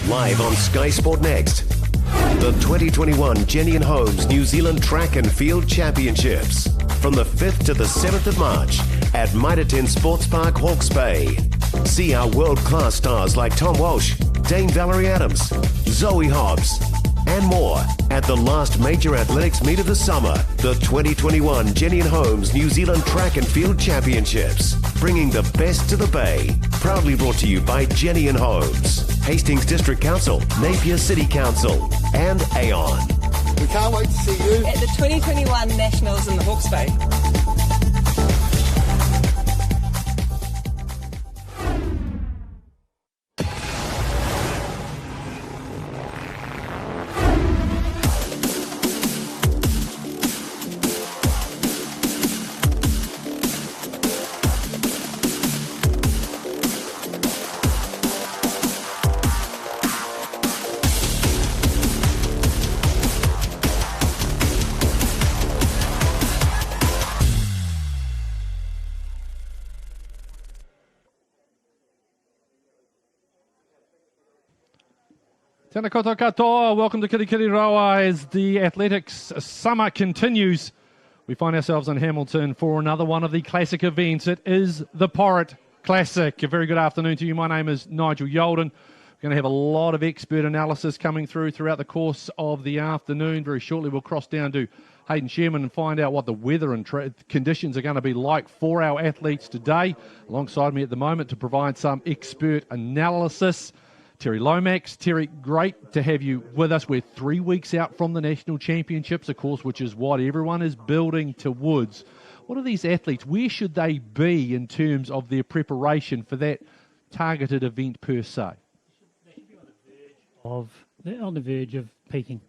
Live on Sky Sport Next. The 2021 Jenny and Holmes New Zealand Track and Field Championships. From the 5th to the 7th of March at Mitre 10 Sports Park, Hawke's Bay. See our world-class stars like Tom Walsh, Dame Valerie Adams, Zoe Hobbs, and more at the last major athletics meet of the summer, the 2021 Jenny and Holmes New Zealand Track and Field Championships, bringing the best to the Bay. Proudly brought to you by Jenny and Holmes, Hastings District Council, Napier City Council, and Aon. We can't wait to see you at the 2021 Nationals in the Hawke's Bay. Tēnā koutou katoa, welcome to Kirikiri Rawa as the athletics summer continues. We find ourselves in Hamilton for another one of the classic events. It is the Porritt Classic. A very good afternoon to you. My name is Nigel Yolden. We're going to have a lot of expert analysis coming throughout the course of the afternoon. Very shortly we'll cross down to Hayden Sherman and find out what the weather and conditions are going to be like for our athletes today. Alongside me at the moment to provide some expert analysis, Terry Lomax. Terry, great to have you with us. We're 3 weeks out from the National Championships, of course, which is what everyone is building towards. What are these athletes? Where should they be in terms of their preparation for that targeted event per se? They should be on the verge of peaking.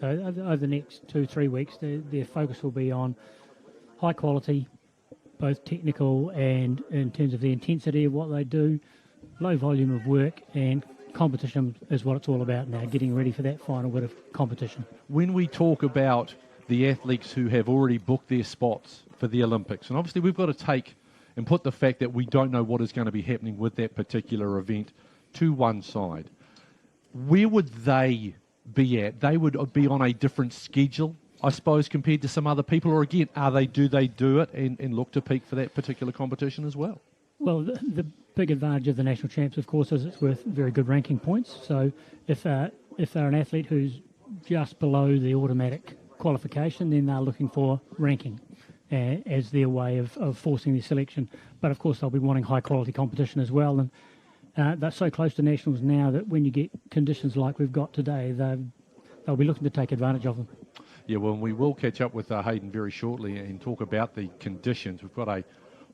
So over the next 2-3 weeks, their focus will be on high quality, both technical and in terms of the intensity of what they do, low volume of work, and competition is what it's all about now, getting ready for that final bit of competition. When we talk about the athletes who have already booked their spots for the Olympics, and obviously we've got to take and put the fact that we don't know what is going to be happening with that particular event to one side, where would they be at? They would be on a different schedule, I suppose, compared to some other people, or again, do they do it and look to peak for that particular competition as well? Well, the big advantage of the national champs, of course, is it's worth very good ranking points. So if they're an athlete who's just below the automatic qualification, then they're looking for ranking as their way of forcing their selection. But, of course, they'll be wanting high-quality competition as well. And they're so close to nationals now that when you get conditions like we've got today, they'll be looking to take advantage of them. Yeah, well, we will catch up with Hayden very shortly and talk about the conditions. We've got a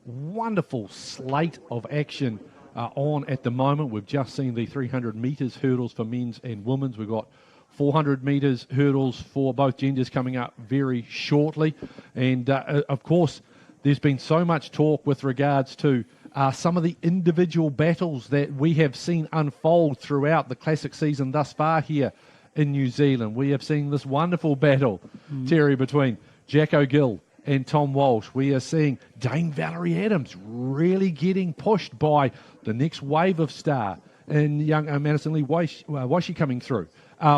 wonderful slate of action on at the moment. We've just seen the 300 metres hurdles for men's and women's. We've got 400 metres hurdles for both genders coming up very shortly. And, of course, there's been so much talk with regards to some of the individual battles that we have seen unfold throughout the classic season thus far here in New Zealand. We have seen this wonderful battle, Terry, between Jack O'Gill and Tom Walsh. We are seeing Dame Valerie Adams really getting pushed by the next wave of star in young Madison Lee Washi coming through.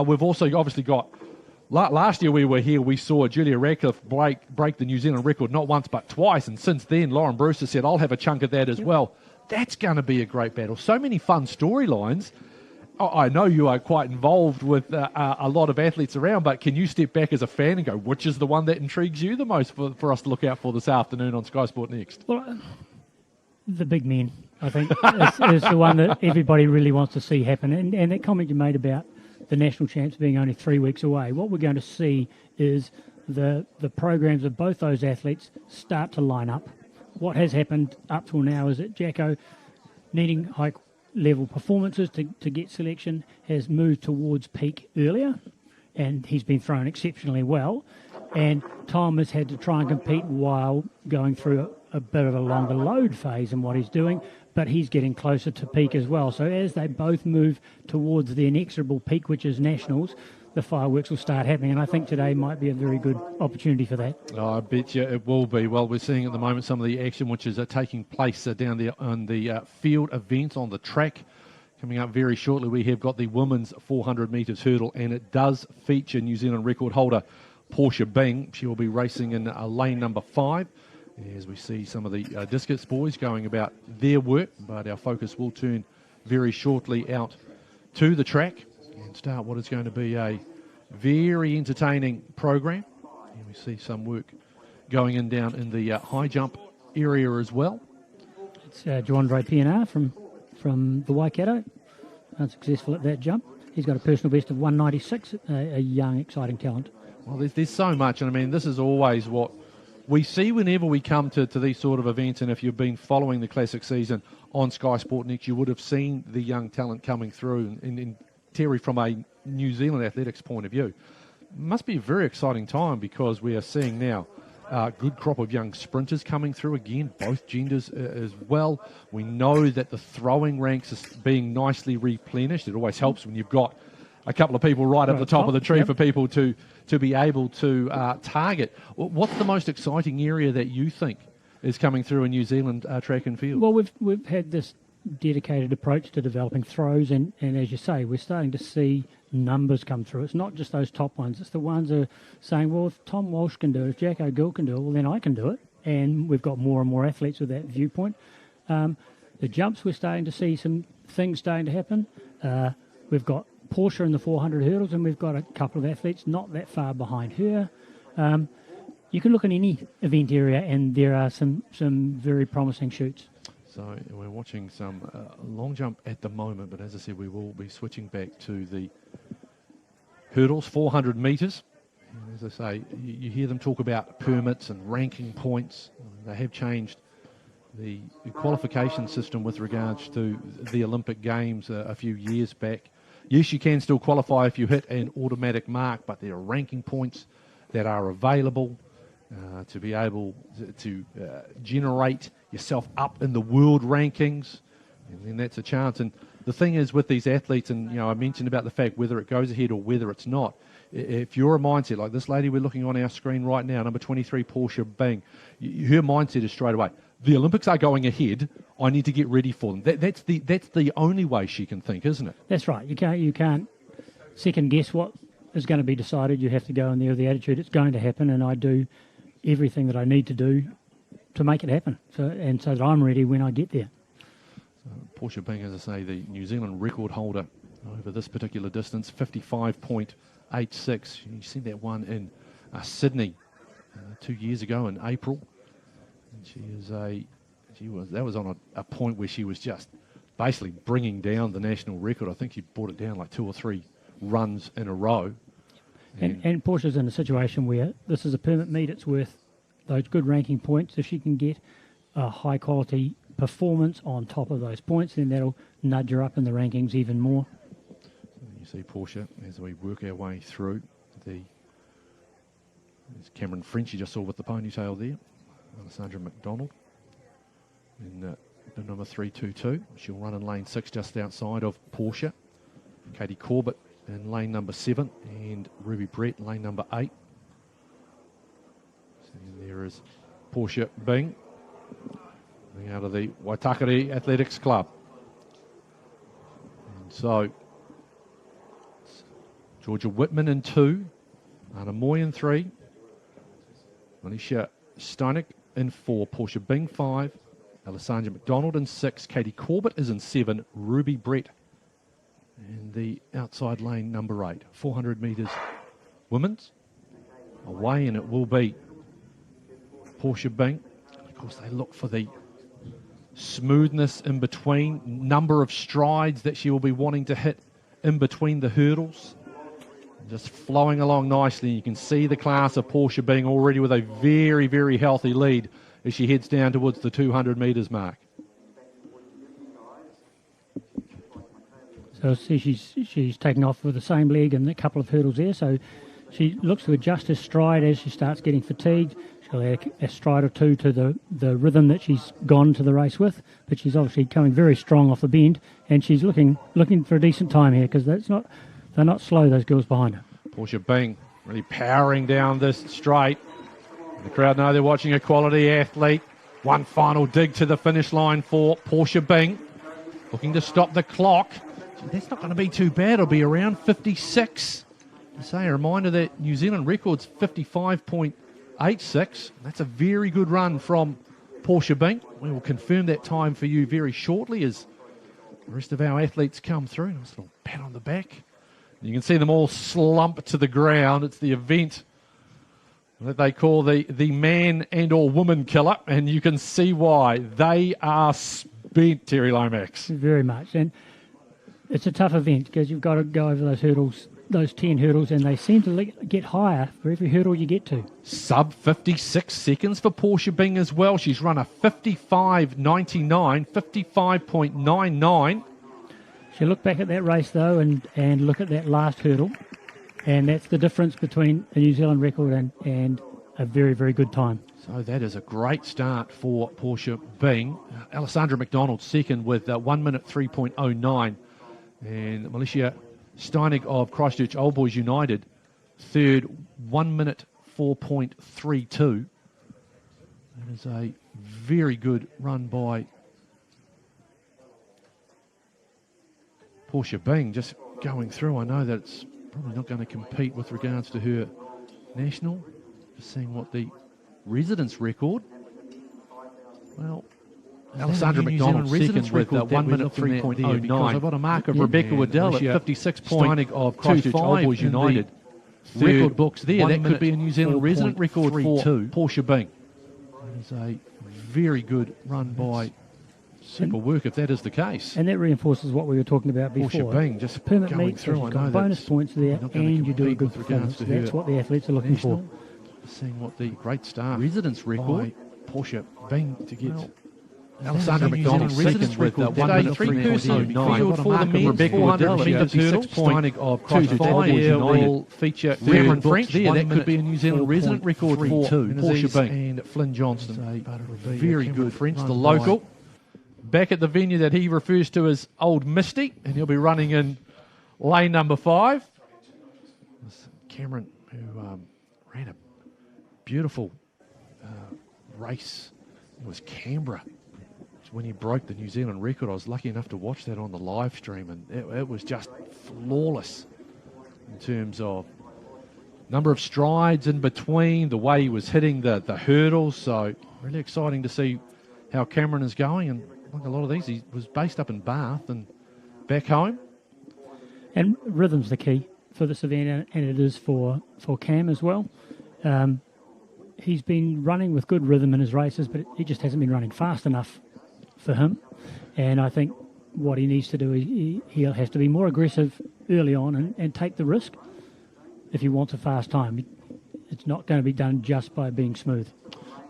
We've also obviously got, last year we were here, we saw Julia Radcliffe break the New Zealand record not once but twice, and since then Lauren Brewster said, I'll have a chunk of that as well. That's going to be a great battle. So many fun storylines. I know you are quite involved with a lot of athletes around, but can you step back as a fan and go, which is the one that intrigues you the most for us to look out for this afternoon on Sky Sport Next? Well, the big men, I think, is the one that everybody really wants to see happen. And that comment you made about the national champs being only 3 weeks away, what we're going to see is the programs of both those athletes start to line up. What has happened up till now is that Jacko, needing high-level performances to get selection, has moved towards peak earlier, and he's been thrown exceptionally well. And Tom has had to try and compete while going through a bit of a longer load phase in what he's doing, but he's getting closer to peak as well. So as they both move towards the inexorable peak, which is nationals, the fireworks will start happening, and I think today might be a very good opportunity for that. Oh, I bet you it will be. Well, we're seeing at the moment some of the action which is taking place down there on the field events on the track. Coming up very shortly, we have got the women's 400 metres hurdle, and it does feature New Zealand record holder Portia Bing. She will be racing in lane number 5 as we see some of the discus boys going about their work, but our focus will turn very shortly out to the track and start what is going to be a very entertaining program. And we see some work going in down in the high jump area as well. It's Joandre PNR from the Waikato, unsuccessful at that jump. He's got a personal best of 196, a young, exciting talent. Well, there's so much, and I mean, this is always what we see whenever we come to these sort of events, and if you've been following the Classic season on Sky Sport Next, you would have seen the young talent coming through. And Terry, from a New Zealand athletics point of view, it must be a very exciting time because we are seeing now a good crop of young sprinters coming through again, both genders as well. We know that the throwing ranks is being nicely replenished. It always helps when you've got a couple of people right at the top of the tree for people to be able to target. What's the most exciting area that you think is coming through in New Zealand track and field? Well, we've had this dedicated approach to developing throws, and as you say, we're starting to see numbers come through. It's not just those top ones. It's the ones that are saying, well, if Tom Walsh can do it, if Jack O'Gill can do it, well, then I can do it. And we've got more and more athletes with that viewpoint. The jumps, we're starting to see some things starting to happen. We've got Portia in the 400 hurdles, and we've got a couple of athletes not that far behind her. You can look in any event area, and there are some very promising shoots. So we're watching some long jump at the moment, but as I said, we will be switching back to the hurdles, 400 metres. And as I say, you hear them talk about permits and ranking points. They have changed the qualification system with regards to the Olympic Games a few years back. Yes, you can still qualify if you hit an automatic mark, but there are ranking points that are available to be able to generate yourself up in the world rankings, and then that's a chance. And the thing is with these athletes, and I mentioned about the fact whether it goes ahead or whether it's not, if you're a mindset like this lady we're looking on our screen right now, number 23, Portia Bing, her mindset is straight away, the Olympics are going ahead, I need to get ready for them. That's the only way she can think, isn't it? That's right. You can't second guess what is going to be decided. You have to go in there with the attitude it's going to happen, and I do everything that I need to do to make it happen, so that I'm ready when I get there. So Portia Bing, as I say, the New Zealand record holder over this particular distance, 55.86. You see that one in Sydney 2 years ago in April. And that was on a point where she was just basically bringing down the national record. I think she brought it down like 2 or 3 runs in a row. And Portia's in a situation where this is a permit meet. It's worth those good ranking points. If she can get a high quality performance on top of those points, then that'll nudge her up in the rankings even more. You see Portia as we work our way through there's Cameron French you just saw with the ponytail there, Alessandra McDonald in the number 322. She'll run in lane 6 just outside of Portia. Katie Corbett in lane number 7 and Ruby Brett in lane number 8. So there is Portia Bing out of the Waitakere Athletics Club. And so Georgia Whitman in 2, Anna Moy in 3, Alicia Steinek in 4, Portia Bing 5, Alessandra McDonald in 6, Katie Corbett is in 7, Ruby Brett in the outside lane number 8. 400 metres women's away, and it will be Portia Bing. Of course, they look for the smoothness in between, number of strides that she will be wanting to hit in between the hurdles. Just flowing along nicely. You can see the class of Portia Bing already with a very, very healthy lead as she heads down towards the 200 metres mark. So see, she's taken off with the same leg and a couple of hurdles there. So she looks to adjust her stride as she starts getting fatigued. She'll add a stride or two to the rhythm that she's gone to the race with. But she's obviously coming very strong off the bend, and she's looking for a decent time here because they're not slow, those girls behind her. Portia Bing really powering down this straight. The crowd know they're watching a quality athlete. One final dig to the finish line for Portia Bing, looking to stop the clock. That's not going to be too bad. It'll be around 56. Say a reminder that New Zealand record's 55.86. That's a very good run from Portia Bing. We will confirm that time for you very shortly as the rest of our athletes come through. Nice little pat on the back. You can see them all slump to the ground. It's the event that they call the man and or woman killer, and you can see why. They are spent, Terry Lomax. Very much. And it's a tough event because you've got to go over those hurdles, those 10 hurdles, and they seem to get higher for every hurdle you get to. Sub 56 seconds for Portia Bing as well. She's run a 55.99, 55.99. So look back at that race, though, and look at that last hurdle, and that's the difference between a New Zealand record and a very, very good time. So that is a great start for Portia Bing. Alessandra McDonald second with 1 minute 3.09. And Militia Steinig of Christchurch Old Boys United third, 1 minute 4.32. That is a very good run by Portia Bing. Just going through, I know that it's probably not going to compete with regards to her national. Just seeing what the residence record. Well, Alessandra McDonald second with 1 minute 3.09. I've got a mark of Rebecca Waddell at 56.25 of Christchurch Old Boys United. Record books there. That could be a New Zealand resident record for Portia Bing. That is a very good run by super work if that is the case. And that reinforces what we were talking about before. Portia Bing just permit going meet, through. I know bonus points there, and you do a good performance. That's what the athletes are looking for. Seeing what the great start residence record Portia Bing to get. Alessandra McDonald second with 1 minute 3.09 for the men's 400 metres hurdle. Steinig of Christchurch will feature Cameron French there. That could be a New Zealand resident record for Portia Bing and Flynn Johnston. Very good French, the local. Back at the venue that he refers to as Old Misty, and he'll be running in lane number 5. Cameron, who ran a beautiful race, it was Canberra. When he broke the New Zealand record, I was lucky enough to watch that on the live stream, and it was just flawless in terms of number of strides in between, the way he was hitting the hurdles. So really exciting to see how Cameron is going. And like a lot of these, he was based up in Bath and back home. And rhythm's the key for this event, and it is for Cam as well. He's been running with good rhythm in his races, but he just hasn't been running fast enough for him. And I think what he needs to do, he'll have to be more aggressive early on and take the risk if he wants a fast time. It's not going to be done just by being smooth.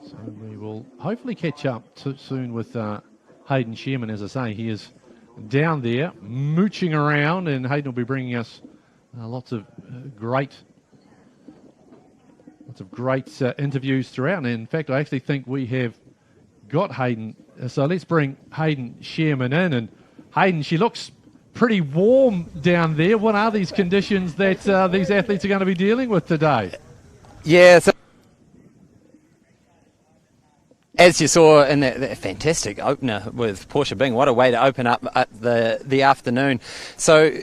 So we will hopefully catch up soon with Hayden Shearman. As I say, he is down there mooching around, and Hayden will be bringing us lots of great interviews throughout. And in fact, I actually think we have got Hayden. So let's bring Hayden Shearman in. And Hayden, she looks pretty warm down there. What are these conditions that these athletes are going to be dealing with today? Yeah, so as you saw in that fantastic opener with Portia Bing, what a way to open up the afternoon. So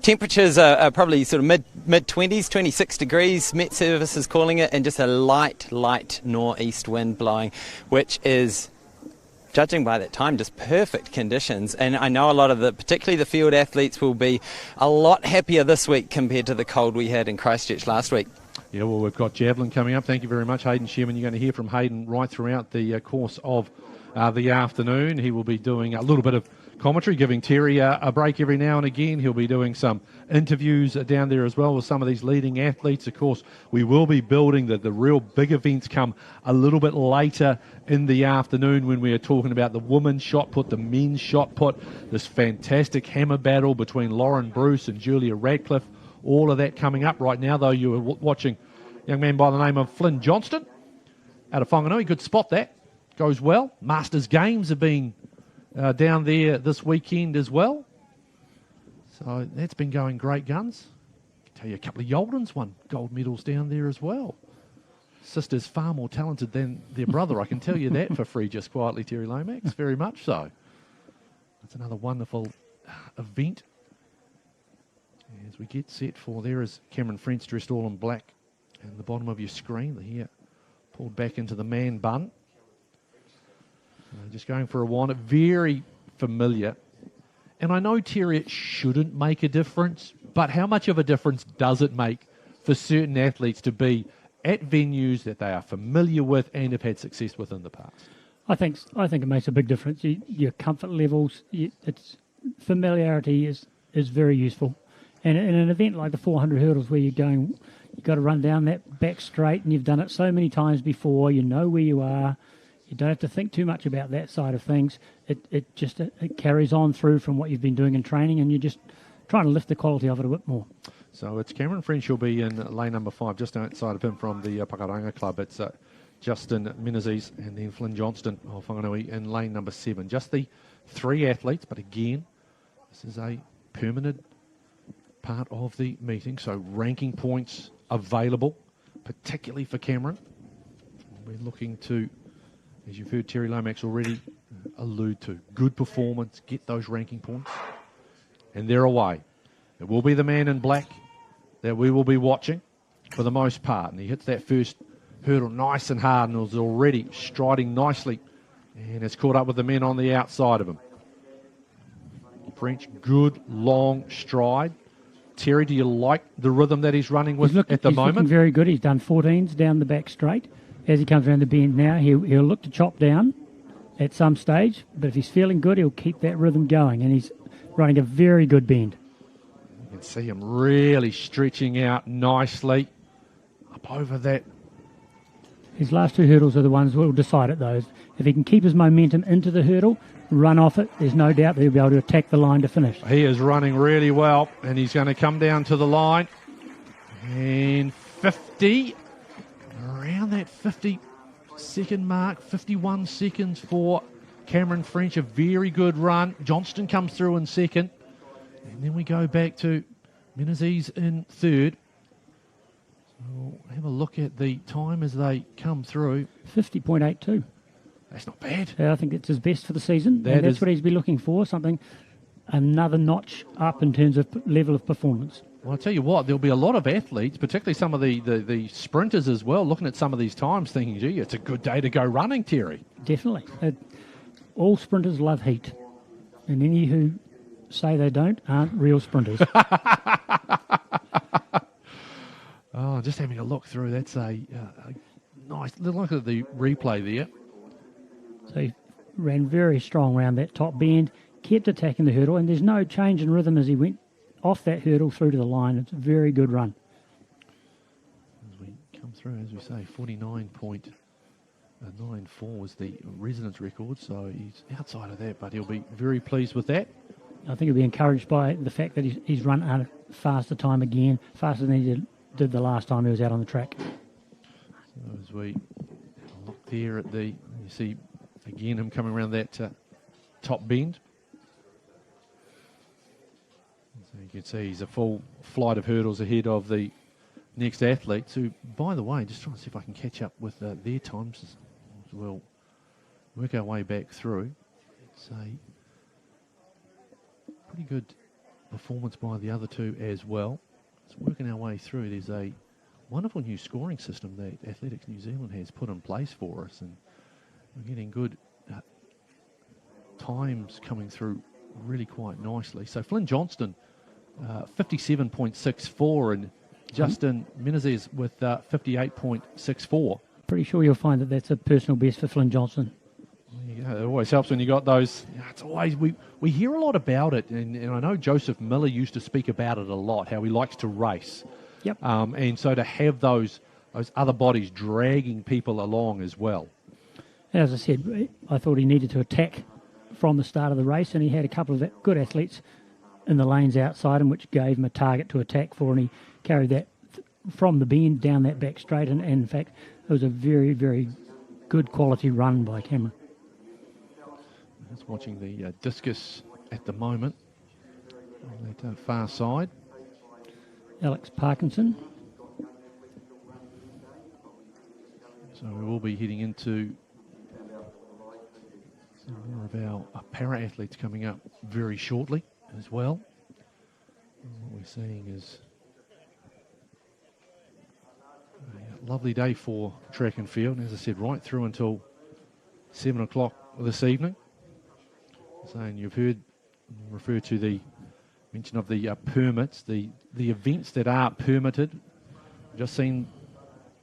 temperatures are probably sort of mid-20s, 26 degrees, Met Service is calling it, and just a light northeast wind blowing, which is, judging by that time, just perfect conditions. And I know a lot of particularly the field athletes, will be a lot happier this week compared to the cold we had in Christchurch last week. Yeah, well, we've got javelin coming up. Thank you very much, Hayden Shearman. You're going to hear from Hayden right throughout the course of the afternoon. He will be doing a little bit of commentary, giving Terry a break every now and again. He'll be doing some interviews down there as well with some of these leading athletes. Of course, we will be building the real big events come a little bit later in the afternoon when we are talking about the women's shot put, the men's shot put, this fantastic hammer battle between Lauren Bruce and Julia Radcliffe. All of that coming up right now, though. You are watching a young man by the name of Flynn Johnston out of Whanganui. Good spot that. Goes well. Masters Games have been down there this weekend as well. So that's been going great guns. I can tell you a couple of Yoldens won gold medals down there as well. Sister's far more talented than their brother, I can tell you that for free, just quietly, Terry Lomax. Very much so. That's another wonderful event As we get set for, there is Cameron French dressed all in black. And the bottom of your screen, the hair pulled back into the man bun. Just going for a wander, very familiar. And I know, Terry, it shouldn't make a difference, but how much of a difference does it make for certain athletes to be at venues that they are familiar with and have had success with in the past? I think it makes a big difference. Your comfort levels, its familiarity is very useful. And in an event like the 400 hurdles where you've got to run down that back straight and you've done it so many times before, you know where you are, you don't have to think too much about that side of things. It carries on through from what you've been doing in training, and you're just trying to lift the quality of it a bit more. So it's Cameron French who'll be in lane number 5, just outside of him from the Pakaranga Club. It's Justin Menezes and then Flynn Johnston of Whanganui in lane number 7. Just the 3 athletes, but again, this is a permanent part of the meeting, so ranking points available, particularly for Cameron. We're looking to, as you've heard Terry Lomax already allude to, good performance, get those ranking points, and they're away. It will be the man in black that we will be watching for the most part, and he hits that first hurdle nice and hard and is already striding nicely, and it's caught up with the men on the outside of him. French, good long stride. Terry, do you like the rhythm that he's running with at the moment? He's looking very good. He's done 14s down the back straight. As he comes around the bend now, he'll look to chop down at some stage, but if he's feeling good, he'll keep that rhythm going, and he's running a very good bend. You can see him really stretching out nicely up over that. His last 2 hurdles are the ones that will decide it, though. If he can keep his momentum into the hurdle, run off it, there's no doubt that he'll be able to attack the line to finish. He is running really well, and he's going to come down to the line. And 50, around that 50-second mark, 51 seconds for Cameron French, a very good run. Johnston comes through in second. And then we go back to Menezes in third. So we'll have a look at the time as they come through. 50.82. That's not bad. I think it's his best for the season. That's what he's been looking for, another notch up in terms of level of performance. Well, I'll tell you what, there'll be a lot of athletes, particularly some of the sprinters as well, looking at some of these times thinking, gee, it's a good day to go running, Terry. Definitely. All sprinters love heat, and any who say they don't aren't real sprinters. Oh, just having a look through, that's a nice, look at the replay there. So he ran very strong around that top bend, kept attacking the hurdle, and there's no change in rhythm as he went off that hurdle through to the line. It's a very good run. As we come through, as we say, 49.94 was the residence record, so he's outside of that, but he'll be very pleased with that. I think he'll be encouraged by the fact that he's run a faster time again, faster than he did the last time he was out on the track. So as we look there at you see again him coming around that top bend. So you can see he's a full flight of hurdles ahead of the next athletes, who, by the way, just trying to see if I can catch up with their times as we'll work our way back through. It's a pretty good performance by the other two as well. It's working our way through. There's a wonderful new scoring system that Athletics New Zealand has put in place for us, and we're getting good times coming through really quite nicely. So Flynn Johnston, 57.64, and Justin Menezes with 58.64. Pretty sure you'll find that that's a personal best for Flynn Johnston. Yeah, it always helps when you got those. It's always we hear a lot about it, and I know Joseph Miller used to speak about it a lot, how he likes to race. Yep. And so to have those other bodies dragging people along as well. As I said, I thought he needed to attack from the start of the race, and he had a couple of good athletes in the lanes outside him, which gave him a target to attack for, and he carried that from the bend down that back straight, and in fact, it was a very, very good quality run by Cameron. Just watching the discus at the moment on that far side. Alex Parkinson. So we will be heading into some more of our para athletes coming up very shortly as well. We we're seeing is a lovely day for track and field. And as I said, right through until 7 o'clock this evening. Saying you've heard refer to the mention of the permits, the events that are permitted. Just seen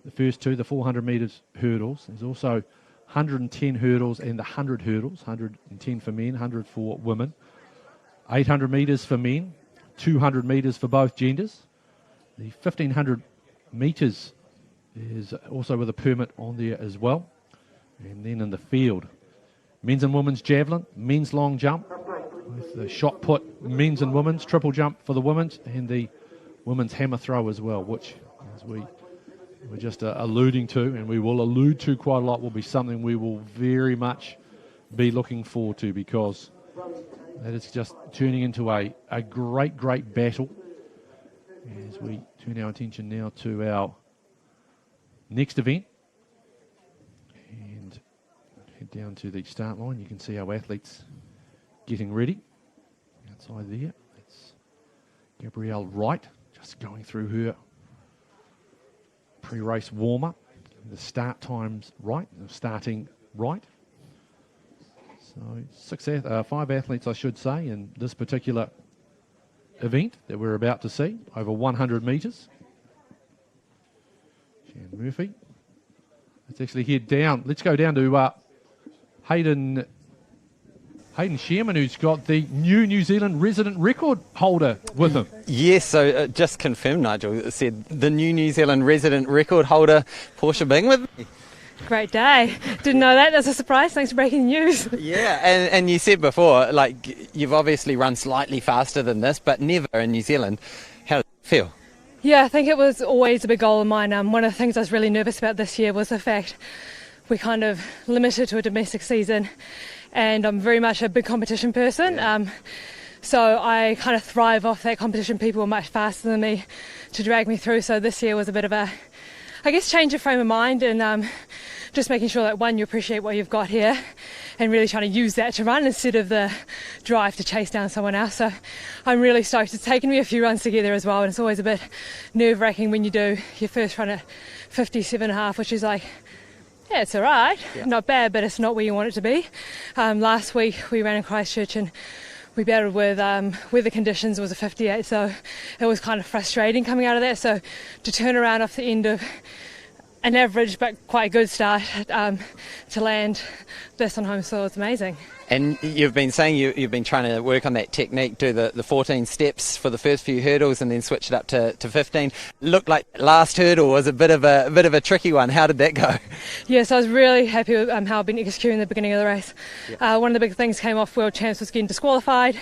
the first two, the 400 metres hurdles. There's also 110 hurdles and the 100 hurdles, 110 for men, 100 for women. 800 metres for men, 200 metres for both genders. The 1500 metres is also with a permit on there as well. And then in the field, men's and women's javelin, men's long jump, with the shot put, men's and women's, triple jump for the women's, and the women's hammer throw as well, which, as we were just alluding to, and we will allude to quite a lot, will be something we will very much be looking forward to, because that is just turning into a great, great battle. As we turn our attention now to our next event, and head down to the start line. You can see our athletes getting ready outside there. That's Gabrielle Wright just going through her pre-race warm-up. The start time's right, starting right. So 5 athletes, I should say, in this particular event that we're about to see, over 100 metres. Shan Murphy. Let's actually head down. Let's go down to Hayden Sherman, who's got the New Zealand resident record holder with him. Yes, so just confirmed, Nigel. It said the New Zealand resident record holder, Portia Bing, with me. Great day. Didn't know that. That's a surprise. Thanks for breaking the news. Yeah, and you said before, like, you've obviously run slightly faster than this, but never in New Zealand. How does it feel? Yeah, I think it was always a big goal of mine. One of the things I was really nervous about this year was the fact we kind of limited to a domestic season, and I'm very much a big competition person. Yeah. So I kind of thrive off that competition. People were much faster than me to drag me through. So this year was a bit of a, I guess, change of frame of mind, and just making sure that, one, you appreciate what you've got here and really trying to use that to run instead of the drive to chase down someone else. So I'm really stoked. It's taken me a few runs to get there as well, and it's always a bit nerve-wracking when you do your first run at 57.5, which is like, yeah, it's all right. Yeah. Not bad, but it's not where you want it to be. Last week we ran in Christchurch and we battled with weather conditions. It was a 58, so it was kind of frustrating coming out of that. So to turn around off the end of an average but quite a good start to land this on home soil is amazing. And you've been saying you've been trying to work on that technique, do the 14 steps for the first few hurdles and then switch it up to 15. Looked like last hurdle was a bit of a tricky one. How did that go? Yes, I was really happy with how I've been executing the beginning of the race. Yeah. One of the big things came off World Champs was getting disqualified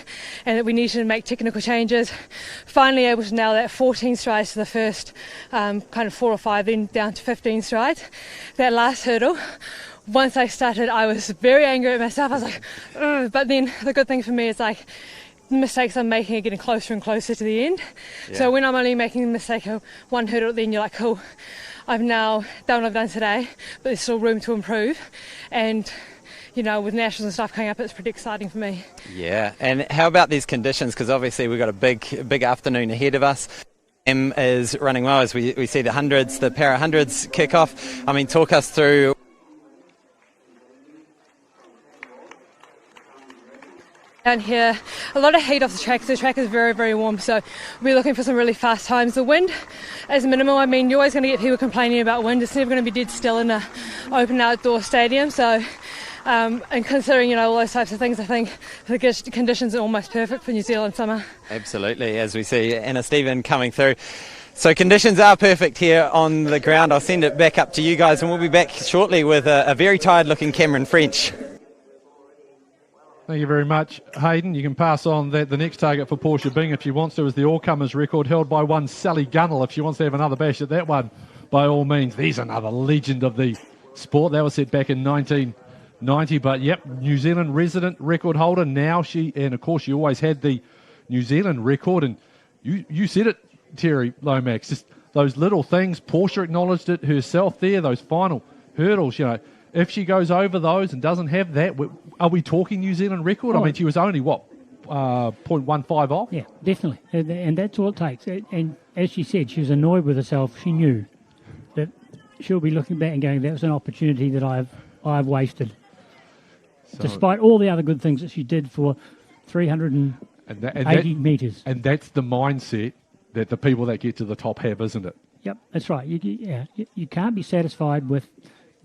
and that we needed to make technical changes. Finally able to nail that 14 strides to the first kind of 4 or 5, then down to 15 strides. That last hurdle, once I started, I was very angry at myself. I was like, ugh. But then the good thing for me is, like, the mistakes I'm making are getting closer and closer to the end. Yeah. So when I'm only making the mistake of one hurdle, then you're like, cool, I've now done what I've done today, but there's still room to improve. And, you know, with nationals and stuff coming up, it's pretty exciting for me. Yeah, and how about these conditions? Because obviously we've got a big afternoon ahead of us. M is running well as we see the hundreds, the para hundreds kick off. I mean, talk us through. Down here, a lot of heat off the track, so the track is very, very warm, so we're looking for some really fast times. The wind is minimal. I mean, you're always going to get people complaining about wind. It's never going to be dead still in an open outdoor stadium, so and considering, you know, all those types of things, I think the conditions are almost perfect for New Zealand summer. Absolutely, as we see Anna Stephen coming through. So conditions are perfect here on the ground. I'll send it back up to you guys, and we'll be back shortly with a very tired-looking Cameron French. Thank you very much, Hayden. You can pass on that the next target for Portia Bing, if she wants to, is the all-comers record held by one Sally Gunnell. If she wants to have another bash at that one, by all means. There's another legend of the sport. That was set back in 1990. But, yep, New Zealand resident record holder. Now and of course, she always had the New Zealand record. And you said it, Terry Lomax, just those little things. Portia acknowledged it herself there, those final hurdles, you know. If she goes over those and doesn't have that, are we talking New Zealand record? I mean, she was only, 0.15 off. Yeah, definitely. And that's all it takes. And as she said, she was annoyed with herself. She knew that she'll be looking back and going, that was an opportunity that I've wasted. So, despite all the other good things that she did for 380 metres. And that's the mindset that the people that get to the top have, isn't it? Yep, that's right. You can't be satisfied with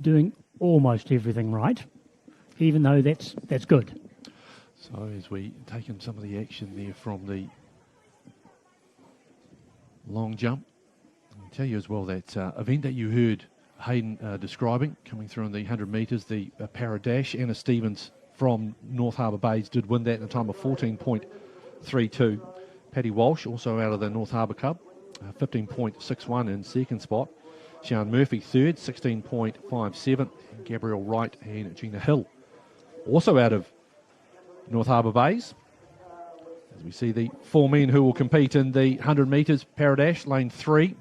doing almost everything right, even though that's good. So as we take in some of the action there from the long jump, I'll tell you as well that event that you heard Hayden describing coming through in the 100 metres, the para dash. Anna Stevens from North Harbour Bays did win that in a time of 14.32. Paddy Walsh, also out of the North Harbour Club, 15.61 in second spot. Sian Murphy third, 16.57. And Gabrielle Wright and Gina Hill, also out of North Harbour Bays. As we see the four men who will compete in the 100 metres para dash, lane 3.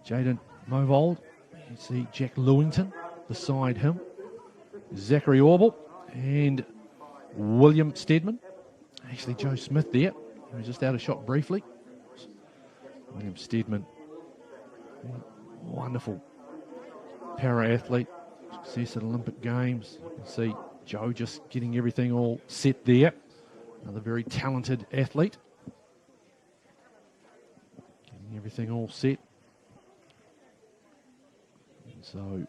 Jaden Movold. You see Jack Lewington beside him. Zachary Orble and William Steadman. Actually, Joe Smith there. He was just out of shot briefly. William Steadman, wonderful para-athlete, success at Olympic Games. You can see Joe just getting everything all set there. Another very talented athlete. Getting everything all set. And so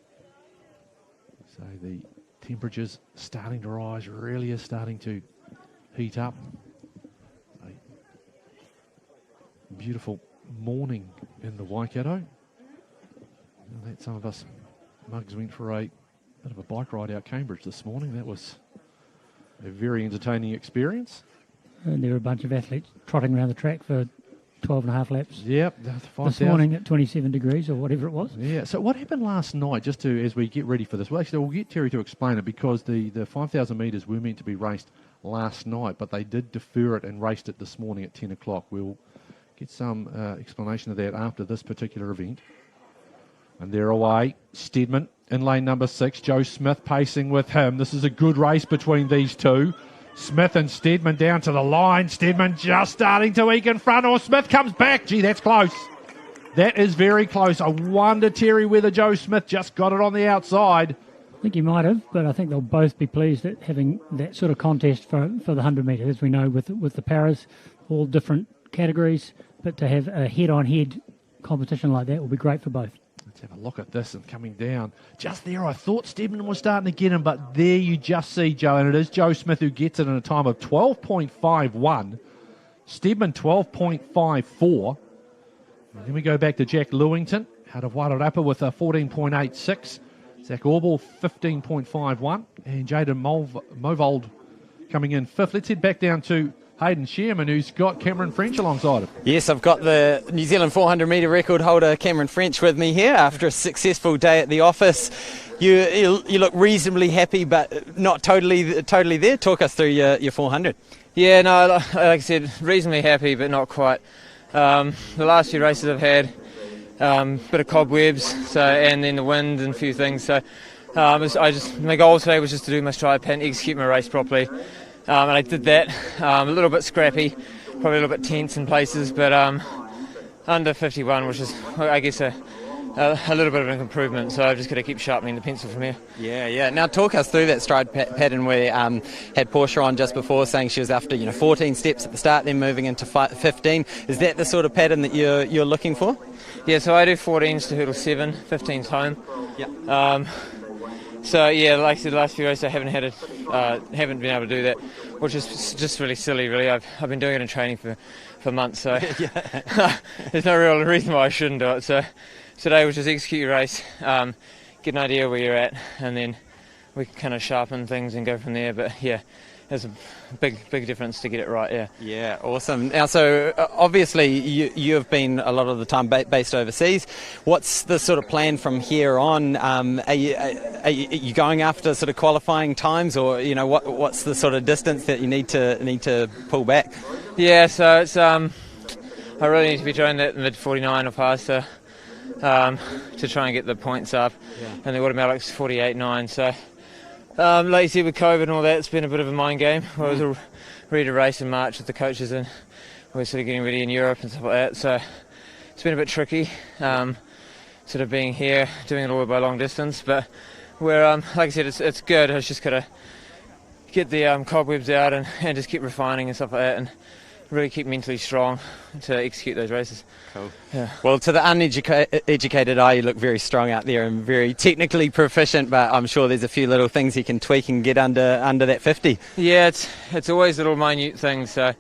the temperatures starting to rise, really is starting to heat up. A beautiful morning in the Waikato. And that some of us mugs went for a bit of a bike ride out Cambridge this morning. That was a very entertaining experience. And there were a bunch of athletes trotting around the track for 12 and a half laps. Yep. This morning at 27 degrees or whatever it was. Yeah. So what happened last night, just to as we get ready for this? Well, actually, we'll get Terry to explain it because the 5,000 metres were meant to be raced last night, but they did defer it and raced it this morning at 10 o'clock. We'll get some explanation of that after this particular event. And they're away. Steadman in lane number 6. Joe Smith pacing with him. This is a good race between these two. Smith and Steadman down to the line. Steadman just starting to eke in front. Or Smith comes back. Gee, that's close. That is very close. I wonder, Terry, whether Joe Smith just got it on the outside. I think he might have, but I think they'll both be pleased at having that sort of contest for the 100 metres. As we know, with the paras, all different categories, but to have a head-on-head competition like that will be great for both. Let's have a look at this and coming down. Just there, I thought Steadman was starting to get him, but there you just see Joe, and it is Joe Smith who gets it in a time of 12.51. Steadman 12.54. And then we go back to Jack Lewington out of Wairarapa with a 14.86. Zach Orble 15.51. And Jaden Movold coming in 5th. Let's head back down to Hayden Shearman, who's got Cameron French alongside him. Yes, I've got the New Zealand 400 metre record holder Cameron French with me here after a successful day at the office. You look reasonably happy, but not totally there. Talk us through your 400. Yeah, no, like I said, reasonably happy, but not quite. The last few races I've had, bit of cobwebs, and then the wind and a few things. So my goal today was just to do my stride pattern, execute my race properly. And I did that. A little bit scrappy, probably a little bit tense in places, but under 51, which is, I guess, a little bit of an improvement. So I've just got to keep sharpening the pencil from here. Yeah. Now talk us through that stride pattern where had Portia on just before saying she was after 14 steps at the start, then moving into 15. Is that the sort of pattern that you're looking for? Yeah. So I do 14s to hurdle 7, 15s home. Yeah. So yeah, like I said, the last few races I haven't been able to do that, which is just really silly. Really, I've been doing it in training for months, so there's no real reason why I shouldn't do it. So today was just execute your race, get an idea where you're at, and then we can kind of sharpen things and go from there. But yeah, there's a big difference to get it right. Yeah, awesome. Now, so obviously you have been a lot of the time based overseas. What's the sort of plan from here on? Are you going after sort of qualifying times, or what's the sort of distance that you need to pull back? Yeah, so it's I really need to be trying that mid 49 or faster to try and get the points up, and the automatic's 48.9. So Like you said, with COVID and all that, it's been a bit of a mind game. I was all ready to race in March with the coaches, and we're sort of getting ready in Europe and stuff like that. So it's been a bit tricky, sort of being here, doing it all by long distance. But we're, like I said, it's good. I just got to get the cobwebs out and just keep refining and stuff like that, and really keep mentally strong to execute those races. Cool. Yeah. Well, to the uneducated eye, you look very strong out there and very technically proficient, but I'm sure there's a few little things you can tweak and get under that 50. Yeah, it's always little minute things. So it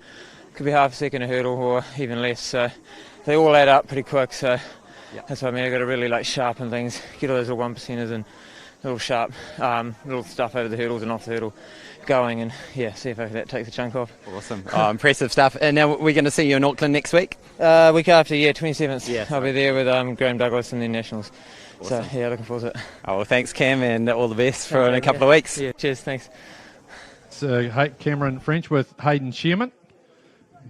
could be half a second a hurdle or even less. So they all add up pretty quick. So that's what I mean. I've got to really sharpen things, get all those little 1%ers and little sharp little stuff over the hurdles and off the hurdle going, and see if that takes a chunk off. Awesome. Impressive stuff. And now we're going to see you in Auckland next week? Week after, 27th. Yeah, I'll be there with Graham Douglas and the Nationals. Awesome. So looking forward to it. Oh, well, thanks, Cam, and all the best for in a couple of weeks. Yeah, cheers, thanks. So Cameron French with Hayden Shearman.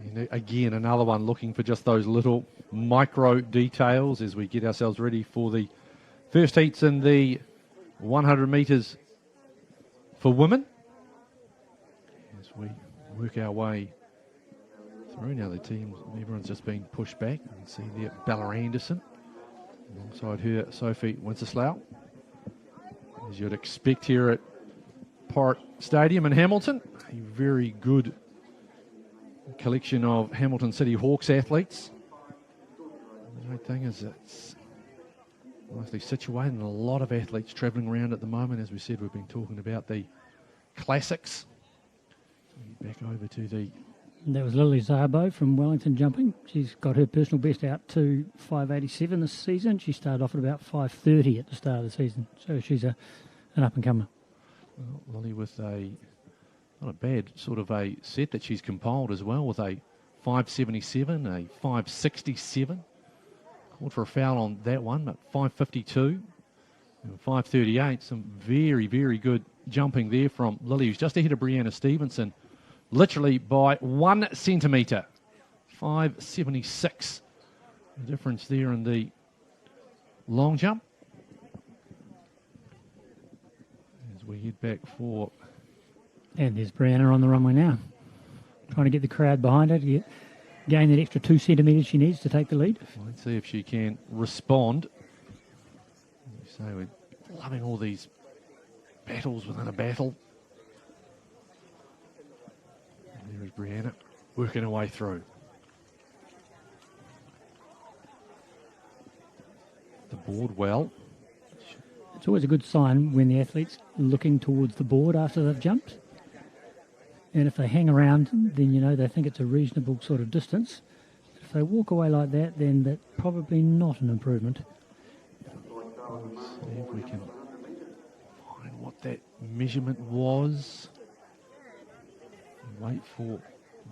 And again, another one looking for just those little micro details as we get ourselves ready for the first heats in the 100 metres for women. As we work our way through now, the team, everyone's just been pushed back. You can see there Bella Anderson alongside her Sophie Winterslow, as you'd expect here at Porritt Stadium in Hamilton. A very good collection of Hamilton City Hawks athletes. The great thing is it's nicely situated and a lot of athletes travelling around at the moment. As we said, we've been talking about the classics. Back over to the... That was Lily Szabo from Wellington jumping. She's got her personal best out to 5:87 this season. She started off at about 5:30 at the start of the season. So she's an up-and-comer. Well, Lily with a not a bad sort of a set that she's compiled as well, with a 5:77, a 5:67. Called for a foul on that one, but 5:52 and 5:38. Some very, very good jumping there from Lily, who's just ahead of Brianna Stevenson, literally by 1 centimetre. 5:76. The difference there in the long jump. As we head back for... And there's Brianna on the runway now, trying to get the crowd behind her to gain that extra 2 centimetres she needs to take the lead. Let's see if she can respond. So we're loving all these battles within a battle. And there is Brianna working her way through. The board well. It's always a good sign when the athlete's looking towards the board after they've jumped. And if they hang around, then you know they think it's a reasonable sort of distance. If they walk away like that, then that's probably not an improvement. Let's see if we can find what that measurement was. Wait for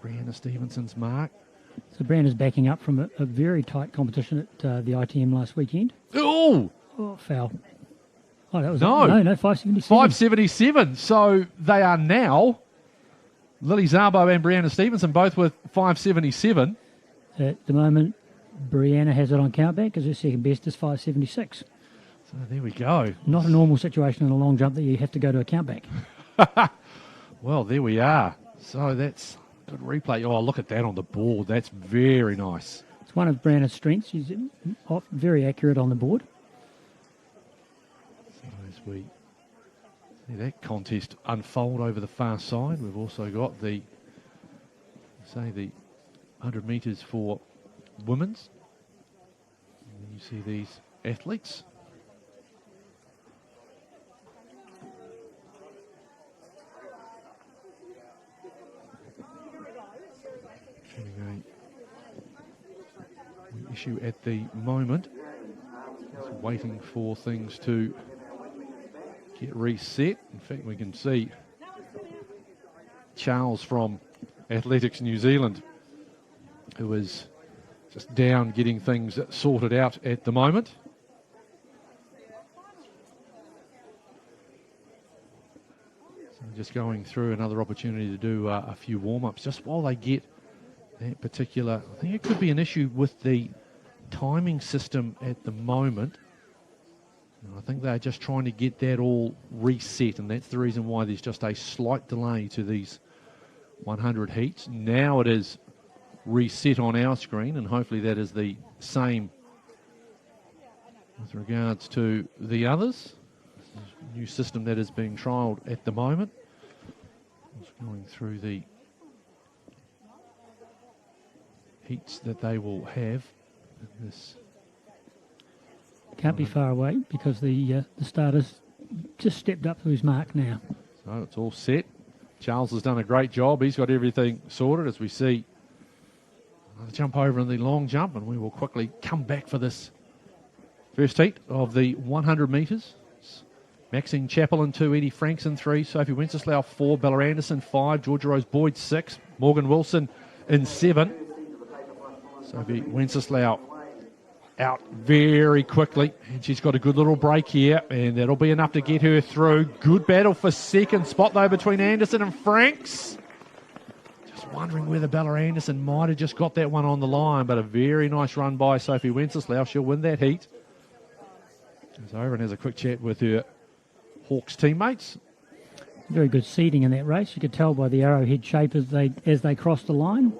Brianna Stevenson's mark. So Brianna's backing up from a very tight competition at the ITM last weekend. Oh! Oh, foul. Oh, that was... No, 5:77. 5:77. So they are now... Lily Szabo and Brianna Stevenson both with 5:77. At the moment, Brianna has it on countback because her second best is 5:76. So there we go. Not a normal situation in a long jump that you have to go to a countback. Well, there we are. So that's good replay. Oh, look at that on the board. That's very nice. It's one of Brianna's strengths. She's very accurate on the board. So as we see that contest unfold over the far side, we've also got the 100 metres for women's. And you see these athletes. An issue at the moment. Just waiting for things to get reset. In fact, we can see Charles from Athletics New Zealand, who is just down getting things sorted out at the moment. So just going through another opportunity to do a few warm-ups just while they get that particular... I think it could be an issue with the timing system at the moment. And I think they're just trying to get that all reset, and that's the reason why there's just a slight delay to these 100 heats. Now it is reset on our screen, and hopefully that is the same with regards to the others. New system that is being trialled at the moment. Just going through the heats that they will have in this. Can't be far away because the starter's just stepped up to his mark now. So it's all set. Charles has done a great job. He's got everything sorted as we see another jump over in the long jump, and we will quickly come back for this first heat of the 100 metres. Maxine Chappell in 2, Eddie Franks in 3, Sophie Wenceslau 4, Bella Anderson 5, Georgia Rose Boyd 6, Morgan Wilson in 7. Sophie Wenceslau out very quickly, and she's got a good little break here, and that'll be enough to get her through. Good battle for second spot though between Anderson and Franks. Just wondering whether Bella Anderson might have just got that one on the line, but a very nice run by Sophie Wenceslau. She'll win that heat. Goes over and has a quick chat with her Hawks teammates. Very good seeding in that race. You could tell by the arrowhead shape as they crossed the line.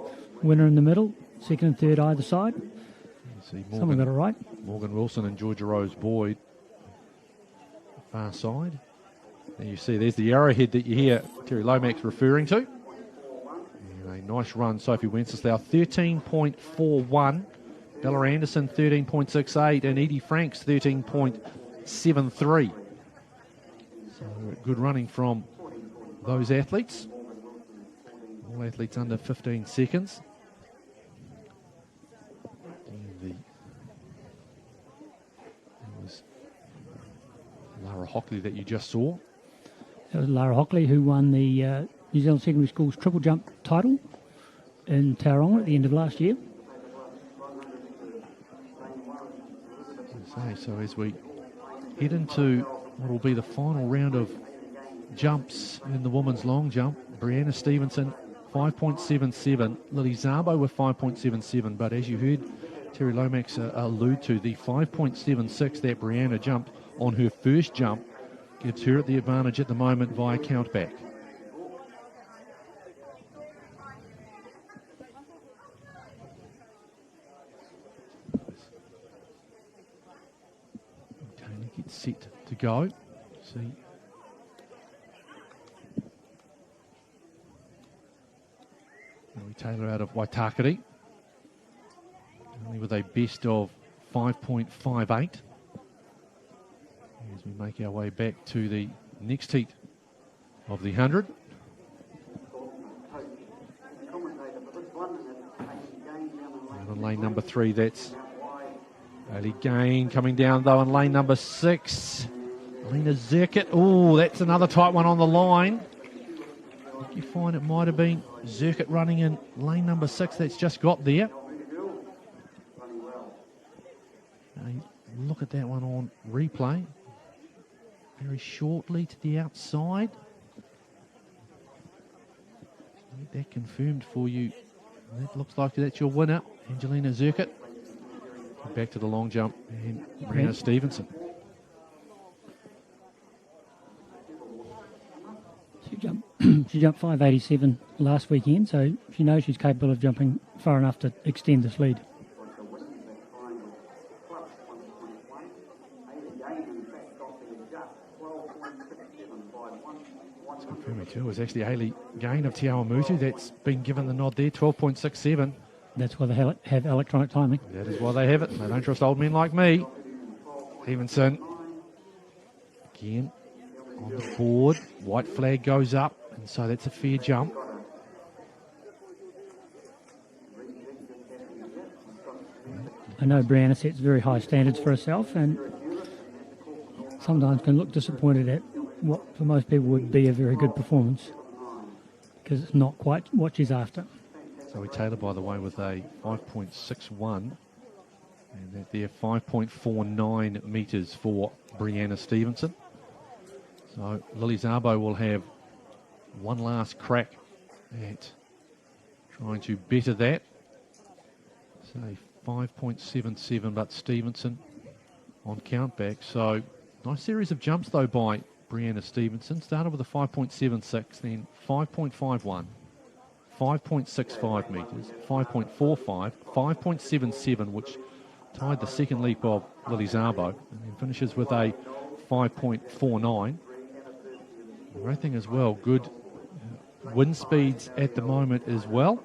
Winner in the middle, second and third either side. Someone got it right. Morgan Wilson and Georgia Rose Boyd. Far side. And you see there's the arrowhead that you hear Terry Lomax referring to. And a nice run, Sophie Wenceslau, 13.41. Bella Anderson, 13.68. And Edie Franks, 13.73. So good running from those athletes. All athletes under 15 seconds. It was Lara Hockley that you just saw. That was Lara Hockley who won the New Zealand Secondary Schools triple jump title in Tauranga at the end of last year. So as we head into what will be the final round of jumps in the women's long jump, Brianna Stevenson 5.77, Lily Szabo with 5.77, but as you heard Terry Lomax allude to, the 5.76 that Brianna jumped on her first jump gives her the advantage at the moment via countback. Okay, gets set to go. See. Taylor out of Waitakere, only with a best of 5.58. As we make our way back to the next heat of the 100. And on lane number 3, that's Ailey Gain coming down though on lane number 6. Alina Zirkit, oh, that's another tight one on the line. You find it might have been Zirkit running in lane number 6 that's just got there. Look at that one on replay. Very shortly to the outside. Get that confirmed for you. That looks like that's your winner, Angelina Zirkit. Back to the long jump and Brianna Stevenson. She jumped 5.87 last weekend, so she knows she's capable of jumping far enough to extend this lead. It's confirming too. It was actually Ailey Gain of Te Awamutu that's been given the nod there, 12.67. That's why they have electronic timing. That is why they have it. They don't trust old men like me. Stevenson again on the board. White flag goes up, and so that's a fair jump. I know Brianna sets very high standards for herself and sometimes can look disappointed at what for most people would be a very good performance because it's not quite what she's after. Zoe Taylor, by the way, with a 5.61, and that there 5.49 metres for Brianna Stevenson. So Lily Szabo will have one last crack at trying to better that. So 5.77, but Stevenson on countback. So Nice series of jumps, though, by Brianna Stevenson. Started with a 5.76, then 5.51, 5.65 metres, 5.45, 5.77, which tied the second leap of Lily Szabo, and then finishes with a 5.49. Great thing as well, good wind speeds at the moment as well.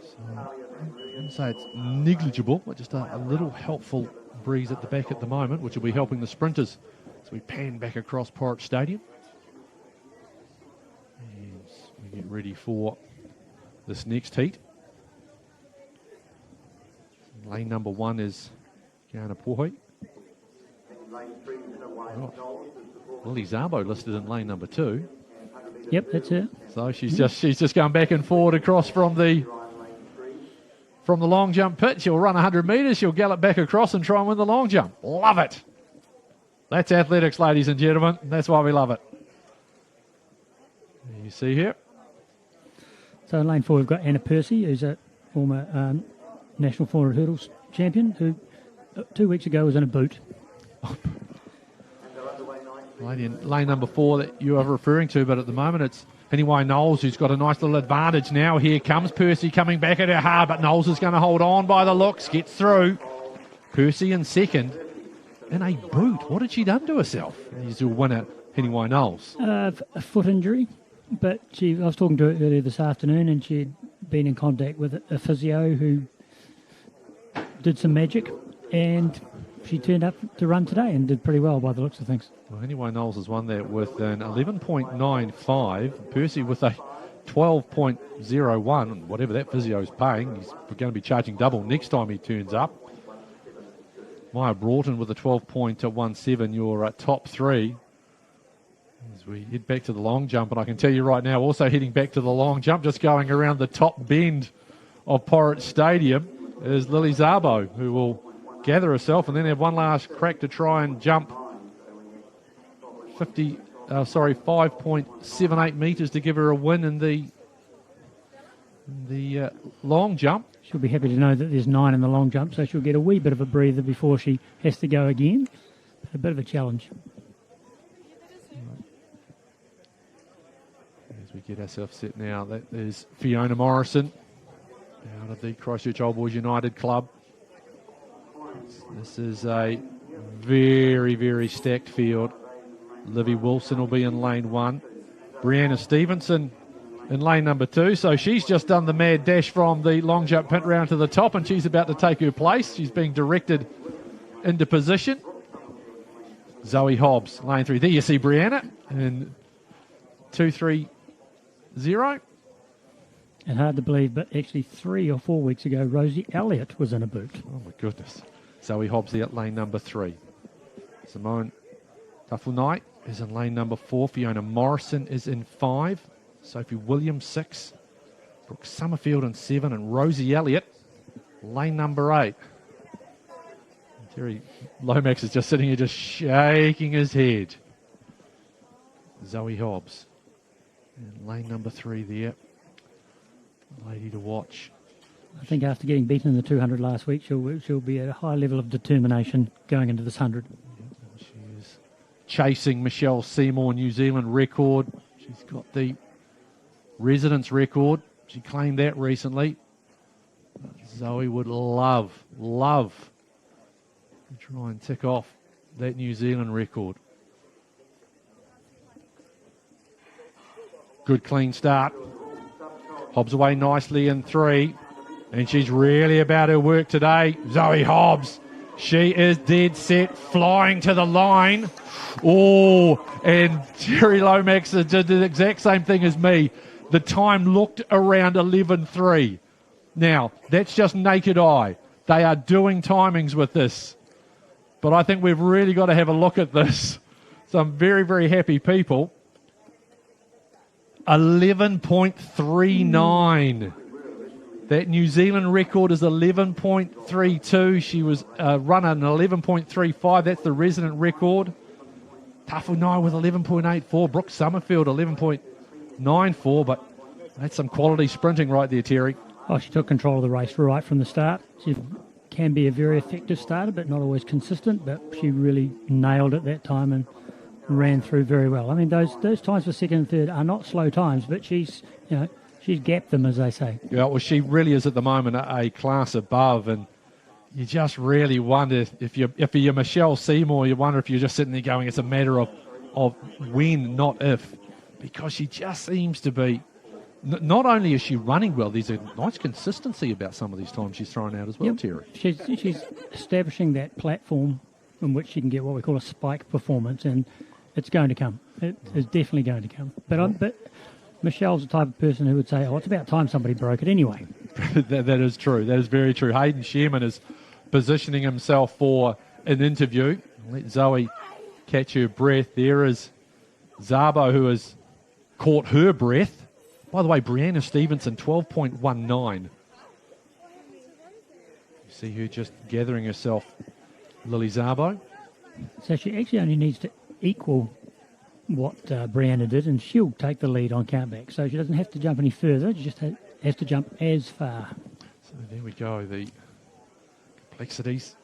So I wouldn't say it's negligible, but just a little helpful breeze at the back at the moment, which will be helping the sprinters as we pan back across Porritt Stadium. And we get ready for this next heat. Lane number 1 is Kiana Porritt. Oh, Lily Szabo listed in lane number 2. Yep, that's it. So she's just going back and forward across from the long jump pit. She'll run 100 metres. She'll gallop back across and try and win the long jump. Love it. That's athletics, ladies and gentlemen. That's why we love it. You see here. So in lane 4, we've got Anna Percy, who's a former National 400 hurdles champion, who 2 weeks ago was in a boot. Lady in lane number 4 that you are referring to, but at the moment it's Anyway, Knowles, who's got a nice little advantage now. Here comes Percy coming back at her hard, but Knowles is going to hold on by the looks, gets through. Percy in second. In a boot. What had she done to herself? He's a winner, Anyway, Knowles. A foot injury, but I was talking to her earlier this afternoon, and she'd been in contact with a physio who did some magic, and she turned up to run today and did pretty well by the looks of things. Well, Anyway, Knowles has won that with an 11.95. Percy with a 12.01. Whatever that physio's paying, he's going to be charging double next time he turns up. Maya Broughton with a 12.17, your top three. As we head back to the long jump, and I can tell you right now, also heading back to the long jump, just going around the top bend of Porritt Stadium, is Lily Szabo, who will gather herself and then have one last crack to try and jump 5.78 metres to give her a win in the long jump. She'll be happy to know that there's 9 in the long jump, so she'll get a wee bit of a breather before she has to go again. A bit of a challenge. As we get ourselves set now, that is Fiona Morrison out of the Christchurch Old Boys United Club. This is a very, very stacked field. Livy Wilson will be in lane 1. Brianna Stevenson in lane number 2. So she's just done the mad dash from the long jump pit round to the top, and she's about to take her place. She's being directed into position. Zoe Hobbs, lane 3. There you see Brianna in 2-3-0. And hard to believe, but actually 3 or 4 weeks ago, Rosie Elliott was in a boot. Oh, my goodness. Zoe Hobbs there at lane number 3. Simone Tafunai is in lane number 4. Fiona Morrison is in 5. Sophie Williams, 6. Brooke Summerfield in 7. And Rosie Elliott, lane number 8. Terry Lomax is just sitting here just shaking his head. Zoe Hobbs in lane number 3 there. Lady to watch. I think after getting beaten in the 200 last week, she'll be at a high level of determination going into this 100. She is chasing Michelle Seymour New Zealand record. She's got the residence record. She claimed that recently. Zoe would love to try and tick off that New Zealand record. Good clean start. Hobbs away nicely in 3. And she's really about her work today. Zoe Hobbs. She is dead set, flying to the line. Oh, and Terry Lomax did the exact same thing as me. The time looked around 11.3. Now, that's just naked eye. They are doing timings with this. But I think we've really got to have a look at this. Some very, very happy people. 11.39. That New Zealand record is 11.32. She was running 11.35. That's the resident record. Tafunai with 11.84. Brooke Summerfield 11.94. But that's some quality sprinting right there, Terry. Oh, she took control of the race right from the start. She can be a very effective starter, but not always consistent. But she really nailed it that time and ran through very well. I mean, those times for second and third are not slow times, but she's gapped them, as they say. Yeah, well, she really is at the moment a class above, and you just really wonder if you're Michelle Seymour, you wonder if you're just sitting there going, it's a matter of when, not if, because she just seems to be. Not only is she running well, there's a nice consistency about some of these times she's thrown out as well, Terry. She's establishing that platform in which she can get what we call a spike performance, and it's going to come. It is definitely going to come. But Michelle's the type of person who would say, it's about time somebody broke it anyway. that is true. That is very true. Hayden Sherman is positioning himself for an interview. Let Zoe catch her breath. There is Zabo, who has caught her breath. By the way, Brianna Stevenson, 12.19. You see her just gathering herself, Lily Zabo. So she actually only needs to equal what Brianna did, and she'll take the lead on countback. So she doesn't have to jump any further. She just has to jump as far. So there we go. The complexities,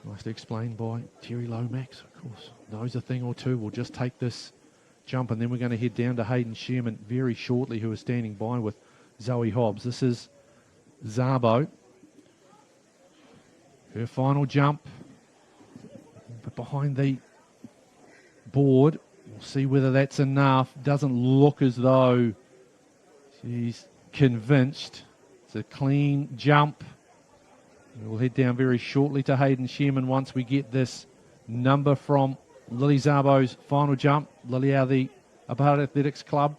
nicely explained by Terry Lomax, of course. Knows a thing or two. We'll just take this jump, and then we're going to head down to Hayden Sherman very shortly, who is standing by with Zoe Hobbs. This is Zabo. Her final jump. But behind the board, we'll see whether that's enough. Doesn't look as though she's convinced. It's a clean jump. We'll head down very shortly to Hayden Sherman once we get this number from Lily Zabo's final jump. Lily out of the Apart Athletics Club.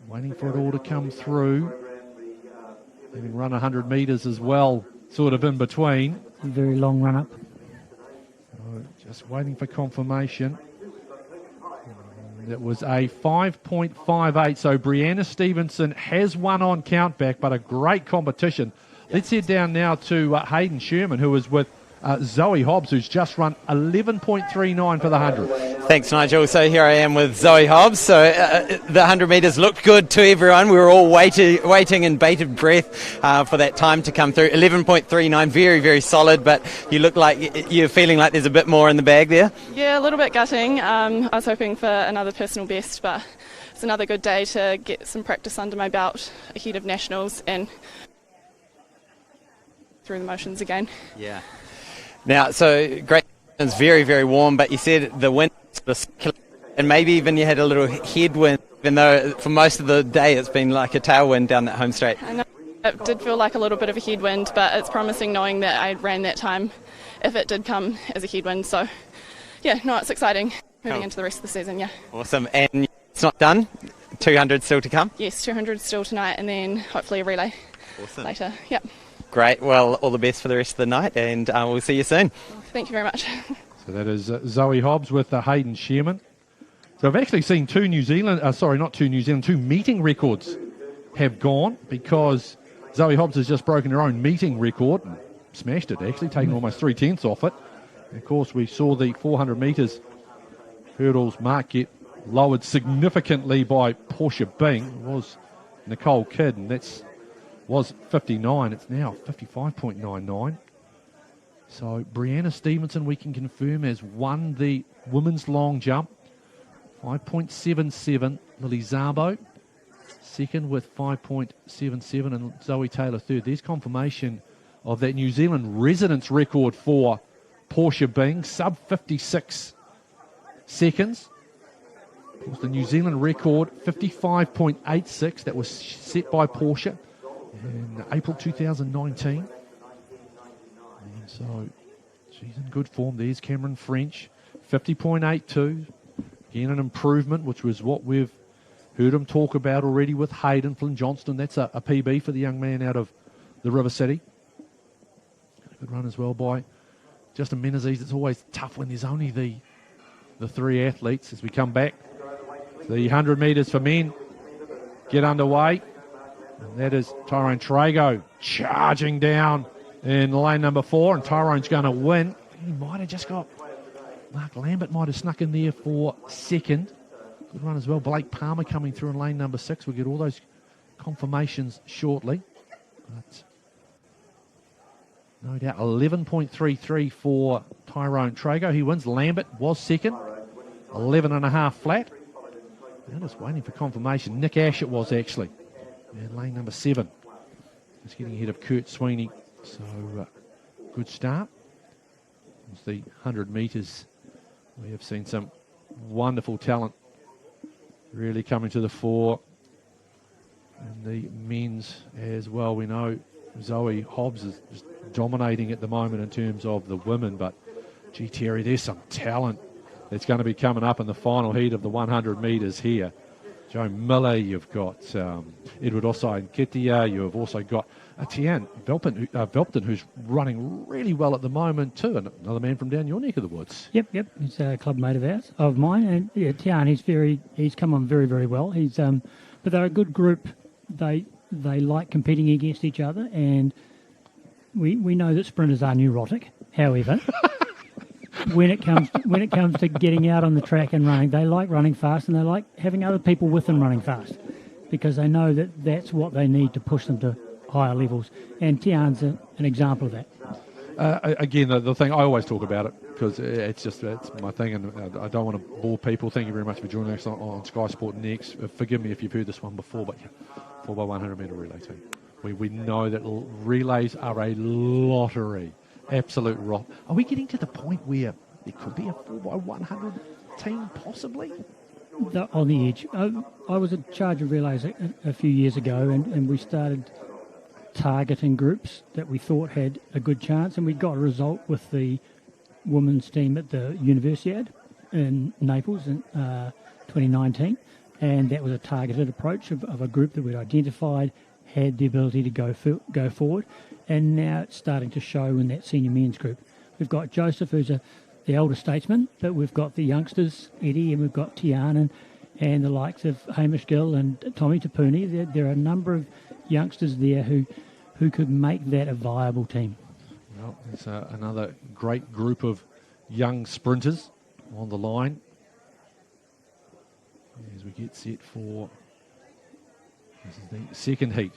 Waiting for it all to come through. Having run 100 metres as well, sort of in between. A very long run up. So just waiting for confirmation. That was a 5.58. So Brianna Stevenson has won on countback, but a great competition. Let's head down now to Hayden Sherman, who is with Zoe Hobbs, who's just run 11.39 for the 100. Thanks, Nigel. So here I am with Zoe Hobbs. So the 100 metres looked good to everyone. We were all waiting in bated breath for that time to come through. 11.39, very, very solid, but you look like you're feeling like there's a bit more in the bag there. Yeah, a little bit gutting. I was hoping for another personal best, but it's another good day to get some practice under my belt ahead of Nationals and through the motions again. Yeah. Now, so great. It's very, very warm, but you said the wind and maybe even you had a little headwind, even though for most of the day it's been like a tailwind down that home straight. I know it did feel like a little bit of a headwind, but it's promising knowing that I ran that time if it did come as a headwind. So, yeah, no, it's exciting moving into the rest of the season, yeah. Awesome. And it's not done? 200 still to come? Yes, 200 still tonight and then hopefully a relay later, yeah. Great. Well, all the best for the rest of the night, and we'll see you soon. Thank you very much. So that is Zoe Hobbs with Hayden Sherman. So I've actually seen two meeting records have gone, because Zoe Hobbs has just broken her own meeting record and smashed it, actually, taking almost 3/10 off it. And of course, we saw the 400 metres hurdles mark get lowered significantly by Portia Bing. It was Nicole Kidd, and was 59. It's now 55.99. So Brianna Stevenson, we can confirm, has won the women's long jump. 5.77. Lily Zabo second with 5.77, and Zoe Taylor third. There's confirmation of that New Zealand residence record for Portia Bing, sub 56 seconds. Of course, the New Zealand record, 55.86. That was set by Portia in April 2019. And so she's in good form. There's Cameron French, 50.82. Again, an improvement, which was what we've heard him talk about already with Hayden. Flynn Johnston, that's a PB for the young man out of the River City. A good run as well by Justin Menezes. It's always tough when there's only the three athletes. As we come back, the 100 metres for men get underway. And that is Tyrone Trago charging down in lane number 4, and Tyrone's going to win. He might have just got... Mark Lambert might have snuck in there for second. Good run as well. Blake Palmer coming through in lane number 6. We'll get all those confirmations shortly. But No doubt. 11.33 for Tyrone Trago. He wins. Lambert was second. 11.5 flat. And just waiting for confirmation. Nick Ash it was actually. And lane number 7. Just getting ahead of Kurt Sweeney. So good start. It's the 100 metres. We have seen some wonderful talent really coming to the fore. And the men's as well. We know Zoe Hobbs is just dominating at the moment in terms of the women, but gee, Terry, there's some talent that's going to be coming up in the final heat of the 100 metres here. Joe Miller, you've got Edward Osai and Ketia, you've also got Tian Velpton, who's running really well at the moment too, and another man from down your neck of the woods. Yep, he's a club mate of mine, and yeah, Tian, he's come on very, very well. He's but they're a good group. They like competing against each other, and we know that sprinters are neurotic. However, when it comes to getting out on the track and running, they like running fast, and they like having other people with them running fast, because they know that that's what they need to push them to higher levels. And Tian's an example of that. Again, the thing I always talk about it because it's my thing, and I don't want to bore people. Thank you very much for joining us on Sky Sport Next. Forgive me if you've heard this one before, but 4x100 metre relay team. We know that relays are a lottery, absolute rot. Are we getting to the point where there could be a 4x100 team possibly? On the edge. I was in charge of relays a few years ago, and we started targeting groups that we thought had a good chance, and we got a result with the women's team at the Universiade in Naples in 2019, and that was a targeted approach of a group that we'd identified had the ability to go forward, and now it's starting to show in that senior men's group. We've got Joseph, who's the elder statesman, but we've got the youngsters, Eddie, and we've got Tian and the likes of Hamish Gill and Tommy Tapuni. There are a number of youngsters there who could make that a viable team. Well, there's another great group of young sprinters on the line as we get set for this is the second heat.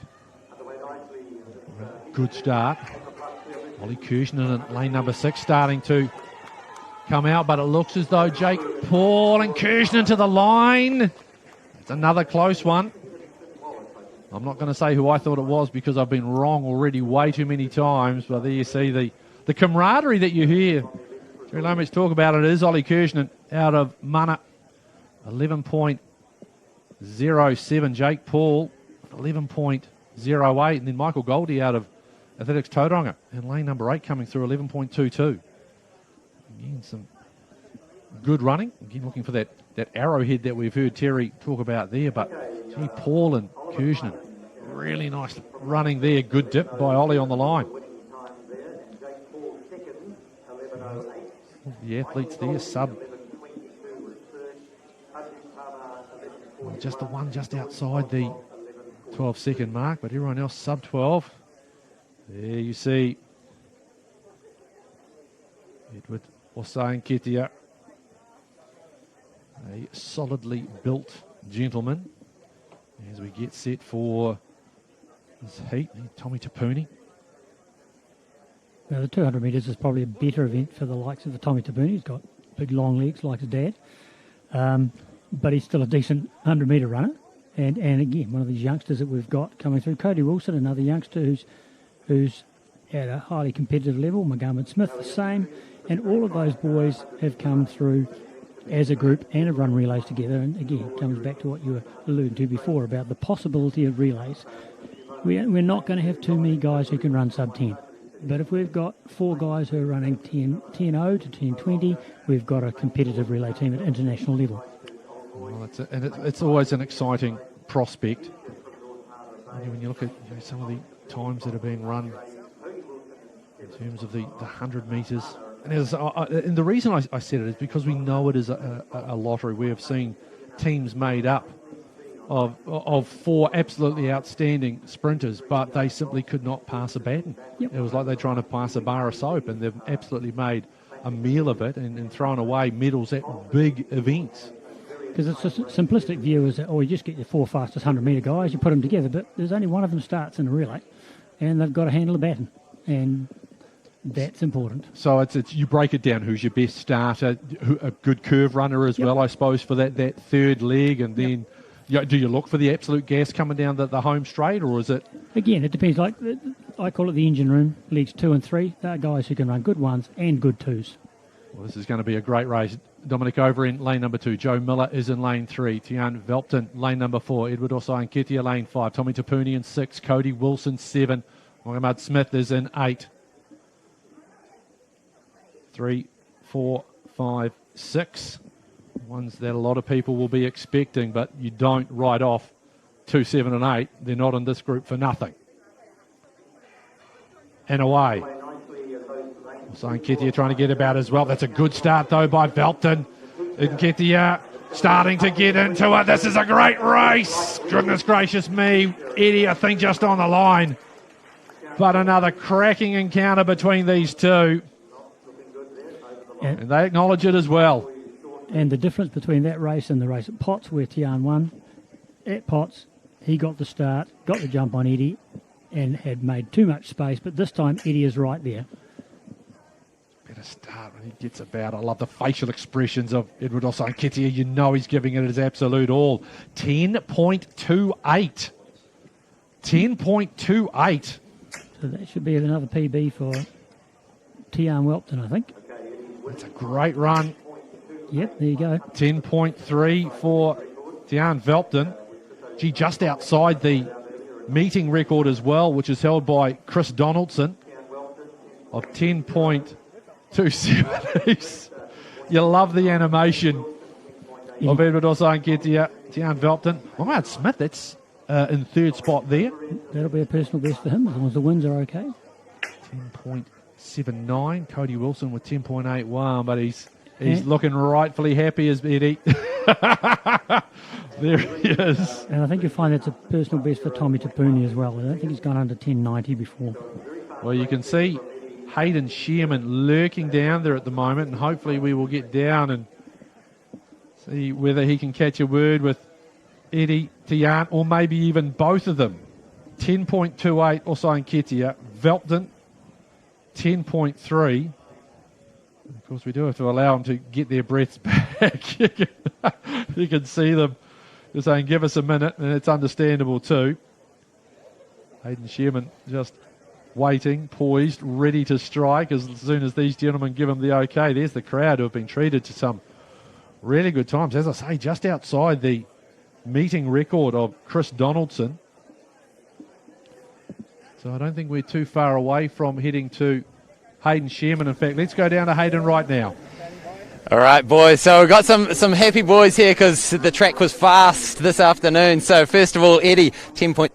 Good start. Ollie Kirshner in lane number 6 starting to come out, but it looks as though Jake Paul and Kirshner to the line. It's another close one. I'm not going to say who I thought it was because I've been wrong already way too many times, but there you see the camaraderie that you hear Jerry Lomax talk about. It is Ollie Kirshner out of Mana, 11.07. Jake Paul, 11.08. And then Michael Goldie out of Athletics Tauranga in lane number 8 coming through, 11.22. Again, some good running. Again, looking for that arrowhead that we've heard Terry talk about there. But gee, Paul and Kirshner, really nice running there. Good dip by Ollie on the line. The athletes there, just the one just outside the 12-second mark, but everyone else sub 12. There you see Edward Osai and Ketia, a solidly built gentleman. As we get set for this heat, Tommy Tapuni. Now the 200 metres is probably a better event for the likes of the Tommy Tapuni. He's got big long legs like his dad, but he's still a decent 100 metre runner. And again, one of these youngsters that we've got coming through, Cody Wilson, another youngster who's at a highly competitive level. Montgomery Smith, the same. And all of those boys have come through as a group and have run relays together. And again, it comes back to what you were alluding to before about the possibility of relays. We're not going to have too many guys who can run sub 10. But if we've got 4 guys who are running 10.0 to 10.20, we've got a competitive relay team at international level. Well, it's always an exciting prospect. When you look at some of the times that are being run in terms of the 100 metres. And the reason I said it is because we know it is a lottery. We have seen teams made up of 4 absolutely outstanding sprinters, but they simply could not pass a baton. Yep. It was like they're trying to pass a bar of soap, and they've absolutely made a meal of it and thrown away medals at big events. Because it's a simplistic view is that, you just get your 4 fastest 100-metre guys, you put them together, but there's only one of them starts in a relay, and they've got to handle a baton. And That's important. So it's you break it down. Who's your best starter? A good curve runner as well, I suppose, for that third leg, and then do you look for the absolute gas coming down the home straight, or is it? Again, it depends. Like I call it the engine room. Leagues 2 and 3. They're guys who can run good ones and good twos. Well, this is going to be a great race. Dominic over in lane number 2. Joe Miller is in lane 3. Tian Velpton, lane number 4. Edward Osai Nketia, lane 5. Tommy Tapuni in 6. Cody Wilson, 7. Mohamed Smith is in 8. 3, 4, 5, 6. Ones that a lot of people will be expecting, but you don't write off 2, 7 and 8. They're not in this group for nothing. And away. So Nketia trying to get about as well. That's a good start, though, by Velpton. Nketia starting to get into it. This is a great race. Goodness gracious me. Eddie, I think, just on the line. But another cracking encounter between these two. And they acknowledge it as well. And the difference between that race and the race at Potts, where Tian won, at Potts, he got the start, got the jump on Eddie, and had made too much space. But this time, Eddie is right there. Better start when he gets about. I love the facial expressions of Edward Osai Nketia. You know he's giving it his absolute all. 10.28. 10.28. So that should be another PB for Tian Welpton, I think. That's a great run. Yep, there you go. 10.3 for Tian Velpton. Gee, just outside the meeting record as well, which is held by Chris Donaldson of 10.27. You love the animation of Edward Osai Nketia, Tian Velpton. Mohamed Smith, that's in third spot there. That'll be a personal best for him as long as the wins are okay. 10.79. Cody Wilson with 10.81, but he's looking rightfully happy as Eddie. There he is. And I think you'll find that's a personal best for Tommy Tapuni as well. I don't think he's gone under 10.90 before. Well, you can see Hayden Shearman lurking down there at the moment, and hopefully we will get down and see whether he can catch a word with Eddie, Tian, or maybe even both of them. 10.28 Osai Nketia. Velpton, 10.3. Of course, we do have to allow them to get their breaths back. You can see them just saying, give us a minute, and it's understandable too. Hayden Shearman just waiting, poised, ready to strike as soon as these gentlemen give him the okay. There's the crowd who have been treated to some really good times. As I say, just outside the meeting record of Chris Donaldson. So I don't think we're too far away from heading to Hayden Shearman. In fact, let's go down to Hayden right now. All right, boys. So we've got some happy boys here because the track was fast this afternoon. So first of all, Eddie, 10 point.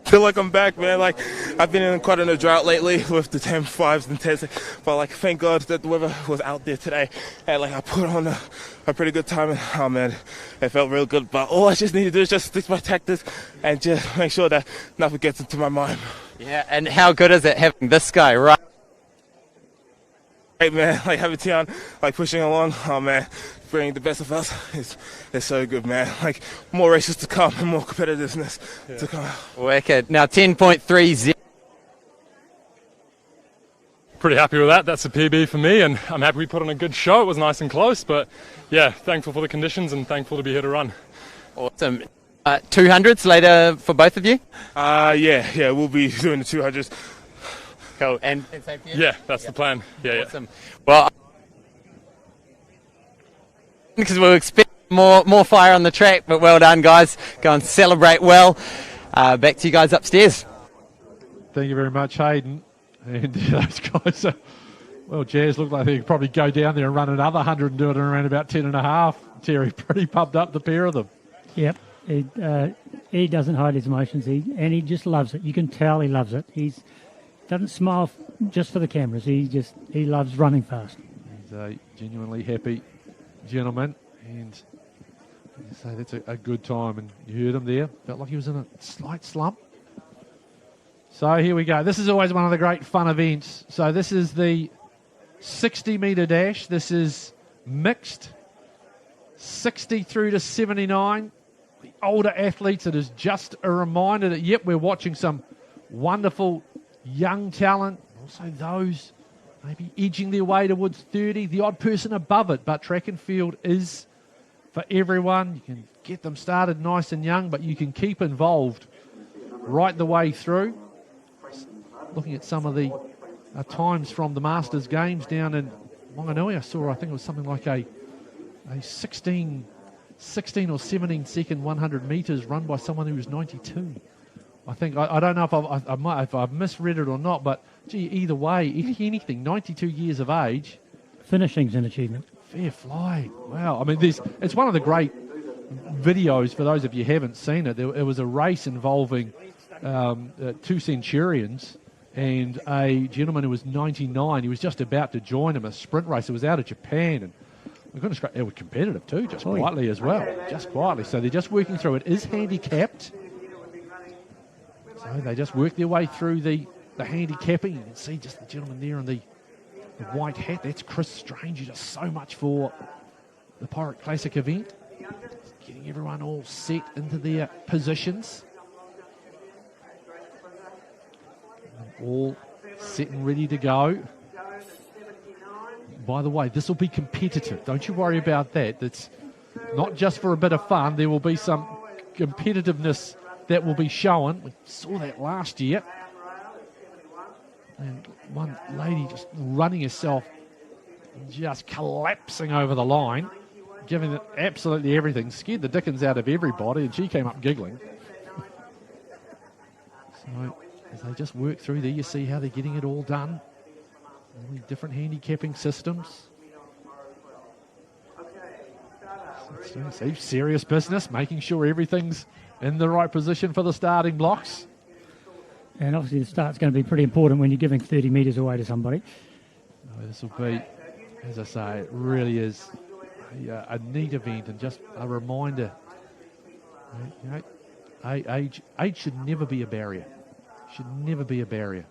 Feel like I'm back, man. Like, I've been in quite a drought lately with the 10.5s and 10s, but like, thank God that the weather was out there today, and like, I put on a pretty good time, and oh man, it felt real good. But all I just need to do is just stick to my tactics and just make sure that nothing gets into my mind. Yeah, and how good is it having this guy right? Hey man, like having Tian like pushing along, oh man, bringing the best of us is so good, man. Like more races to come and more competitiveness to come. Wicked. Now 10.30. Pretty happy with that. That's a PB for me, and I'm happy we put on a good show. It was nice and close, but yeah, thankful for the conditions and thankful to be here to run. Awesome. 200s later for both of you? Yeah, we'll be doing the 200s. Cool. And yeah, that's the plan. Yeah, awesome. Well, because we'll expect more fire on the track, but well done, guys. Go and celebrate well. Back to you guys upstairs. Thank you very much, Hayden. And those guys are, well, Jazz look like they could probably go down there and run another 100 and do it in around about 10.5. Terry, pretty pumped up, the pair of them. Yep. He doesn't hide his emotions, and he just loves it. You can tell he loves it. He's doesn't smile just for the cameras. He loves running fast. He's a genuinely happy gentleman, and so that's a good time. And you heard him there. Felt like he was in a slight slump. So here we go. This is always one of the great fun events. So this is the 60-metre dash. This is mixed, 60 through to 79. The older athletes, it is just a reminder that, yep, we're watching some wonderful young talent, also those maybe edging their way towards 30, the odd person above it. But track and field is for everyone. You can get them started nice and young, but you can keep involved right the way through. Looking at some of the times from the Masters Games down in Wanganui, I think it was something like a 16 or 17 second 100 metres run by someone who was 92. I think, I don't know if I've misread it or not, but gee, either way, anything, 92 years of age. Finishing's an achievement. Fair fly. Wow. I mean, it's one of the great videos, for those of you who haven't seen it. It was a race involving two Centurions and a gentleman who was 99. He was just about to join him, a sprint race. It was out of Japan, and it was competitive too, just quietly as well. Just quietly. So they're just working through it. It is handicapped. So they just work their way through the handicapping. You can see just the gentleman there in the white hat. That's Chris Strange. He does so much for the Porritt Classic event. Just getting everyone all set into their positions. All set and ready to go. By the way, this will be competitive. Don't you worry about that. It's not just for a bit of fun. There will be some competitiveness that will be shown. We saw that last year. And one lady just running herself, just collapsing over the line, giving it absolutely everything. Scared the dickens out of everybody, and she came up giggling. So as they just work through there, you see how they're getting it all done. All the different handicapping systems. So, serious business, making sure everything's in the right position for the starting blocks. And obviously the start's going to be pretty important when you're giving 30 metres away to somebody. This will be, as I say, it really is a neat event and just a reminder. You know, age should never be a barrier. Should never be a barrier.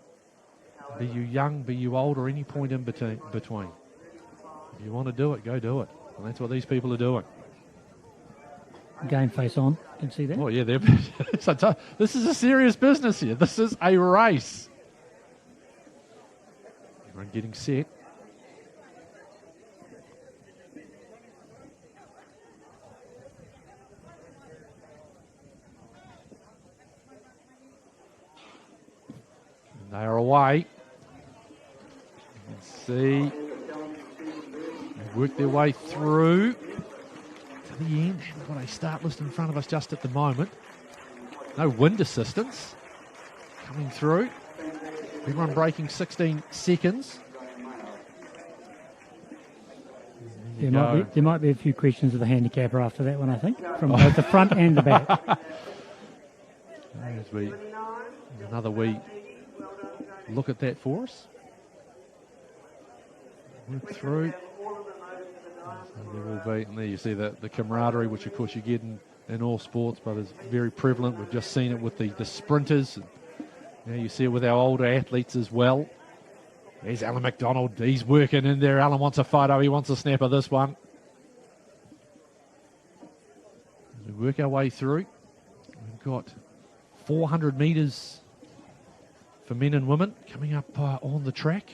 Be you young, be you old, or any point in between. If you want to do it, go do it. And that's what these people are doing. Game face on. Can see that? Oh, yeah. This is a serious business here. This is a race. Everyone getting set. And they are away. You can see they work their way through to the end. We've got a start list in front of us just at the moment. No wind assistance coming through. Everyone breaking 16 seconds. There might be a few questions of the handicapper after that one, I think, from both the front and the back. As another wee look at that for us. Work through. So there will be, and there you see the camaraderie, which of course you get in all sports, but is very prevalent. We've just seen it with the sprinters. And, you see it with our older athletes as well. There's Alan McDonald. He's working in there. Alan wants a photo. He wants a snap of this one. As we work our way through, we've got 400 metres for men and women coming up on the track.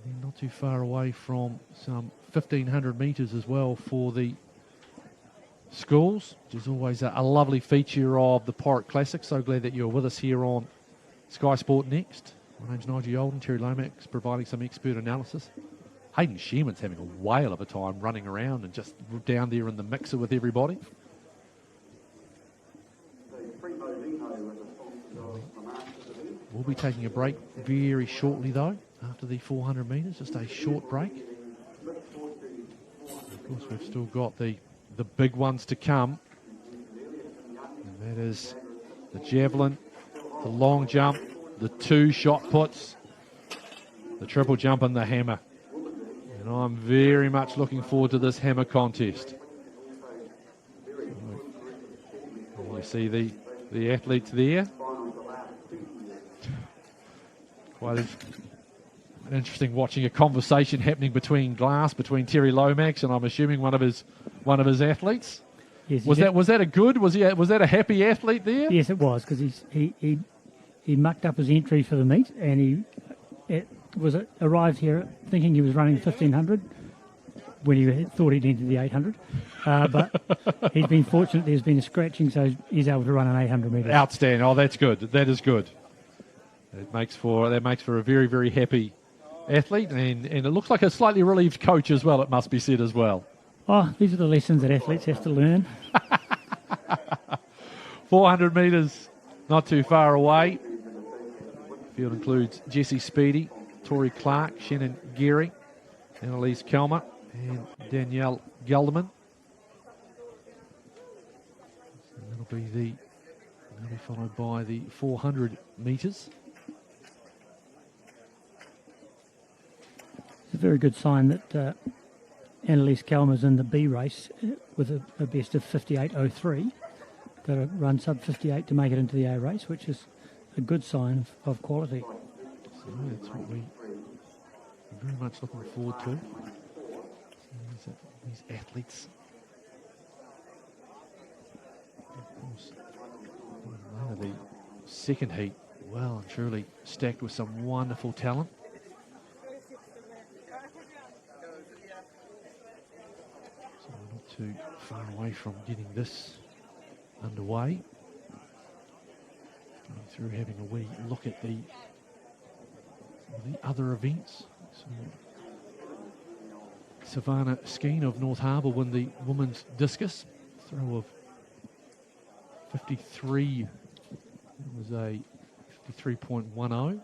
And not too far away from some 1,500 metres as well for the schools, which is always a lovely feature of the Porritt Classic. So glad that you're with us here on Sky Sport Next. My name's Nigel Yolden, Terry Lomax providing some expert analysis. Hayden Shearman's having a whale of a time running around and just down there in the mixer with everybody. We'll be taking a break very shortly though, after the 400 metres, just a short break. Of course, we've still got the big ones to come. And that is the javelin, the long jump, the 2 shot puts, the triple jump and the hammer. And I'm very much looking forward to this hammer contest. You see the athletes there. Quite interesting watching a conversation happening between Terry Lomax and I'm assuming one of his athletes. Yes, was that a good? Was that a happy athlete there? Yes, it was, because he he mucked up his entry for the meet, and he arrived here thinking he was running 1500 when he thought he'd entered the 800. But he's been fortunate. There's been a scratching, so he's able to run an 800 metres. Outstanding. Oh, that's good. That is good. That makes for a very, very happy athlete, and it looks like a slightly relieved coach as well, it must be said as well. Oh, these are the lessons that athletes have to learn. 400 metres, not too far away. Field includes Jessie Speedy, Tori Clark, Shannon Geary, Annalise Kelmer, and Danielle Gelderman. So that'll be followed by the 400 metres. It's a very good sign that Annalise Kelmer's in the B race with a best of 58.03. Got to run sub 58 to make it into the A race, which is a good sign of quality. So that's what we're very much looking forward to. These athletes. Of course, the second heat, well and truly stacked with some wonderful talent. So we're not too far away from getting this underway. Going through having a wee look at the other events. So Savannah Skeen of North Harbour won the women's discus throw of 53. It was a 53.10.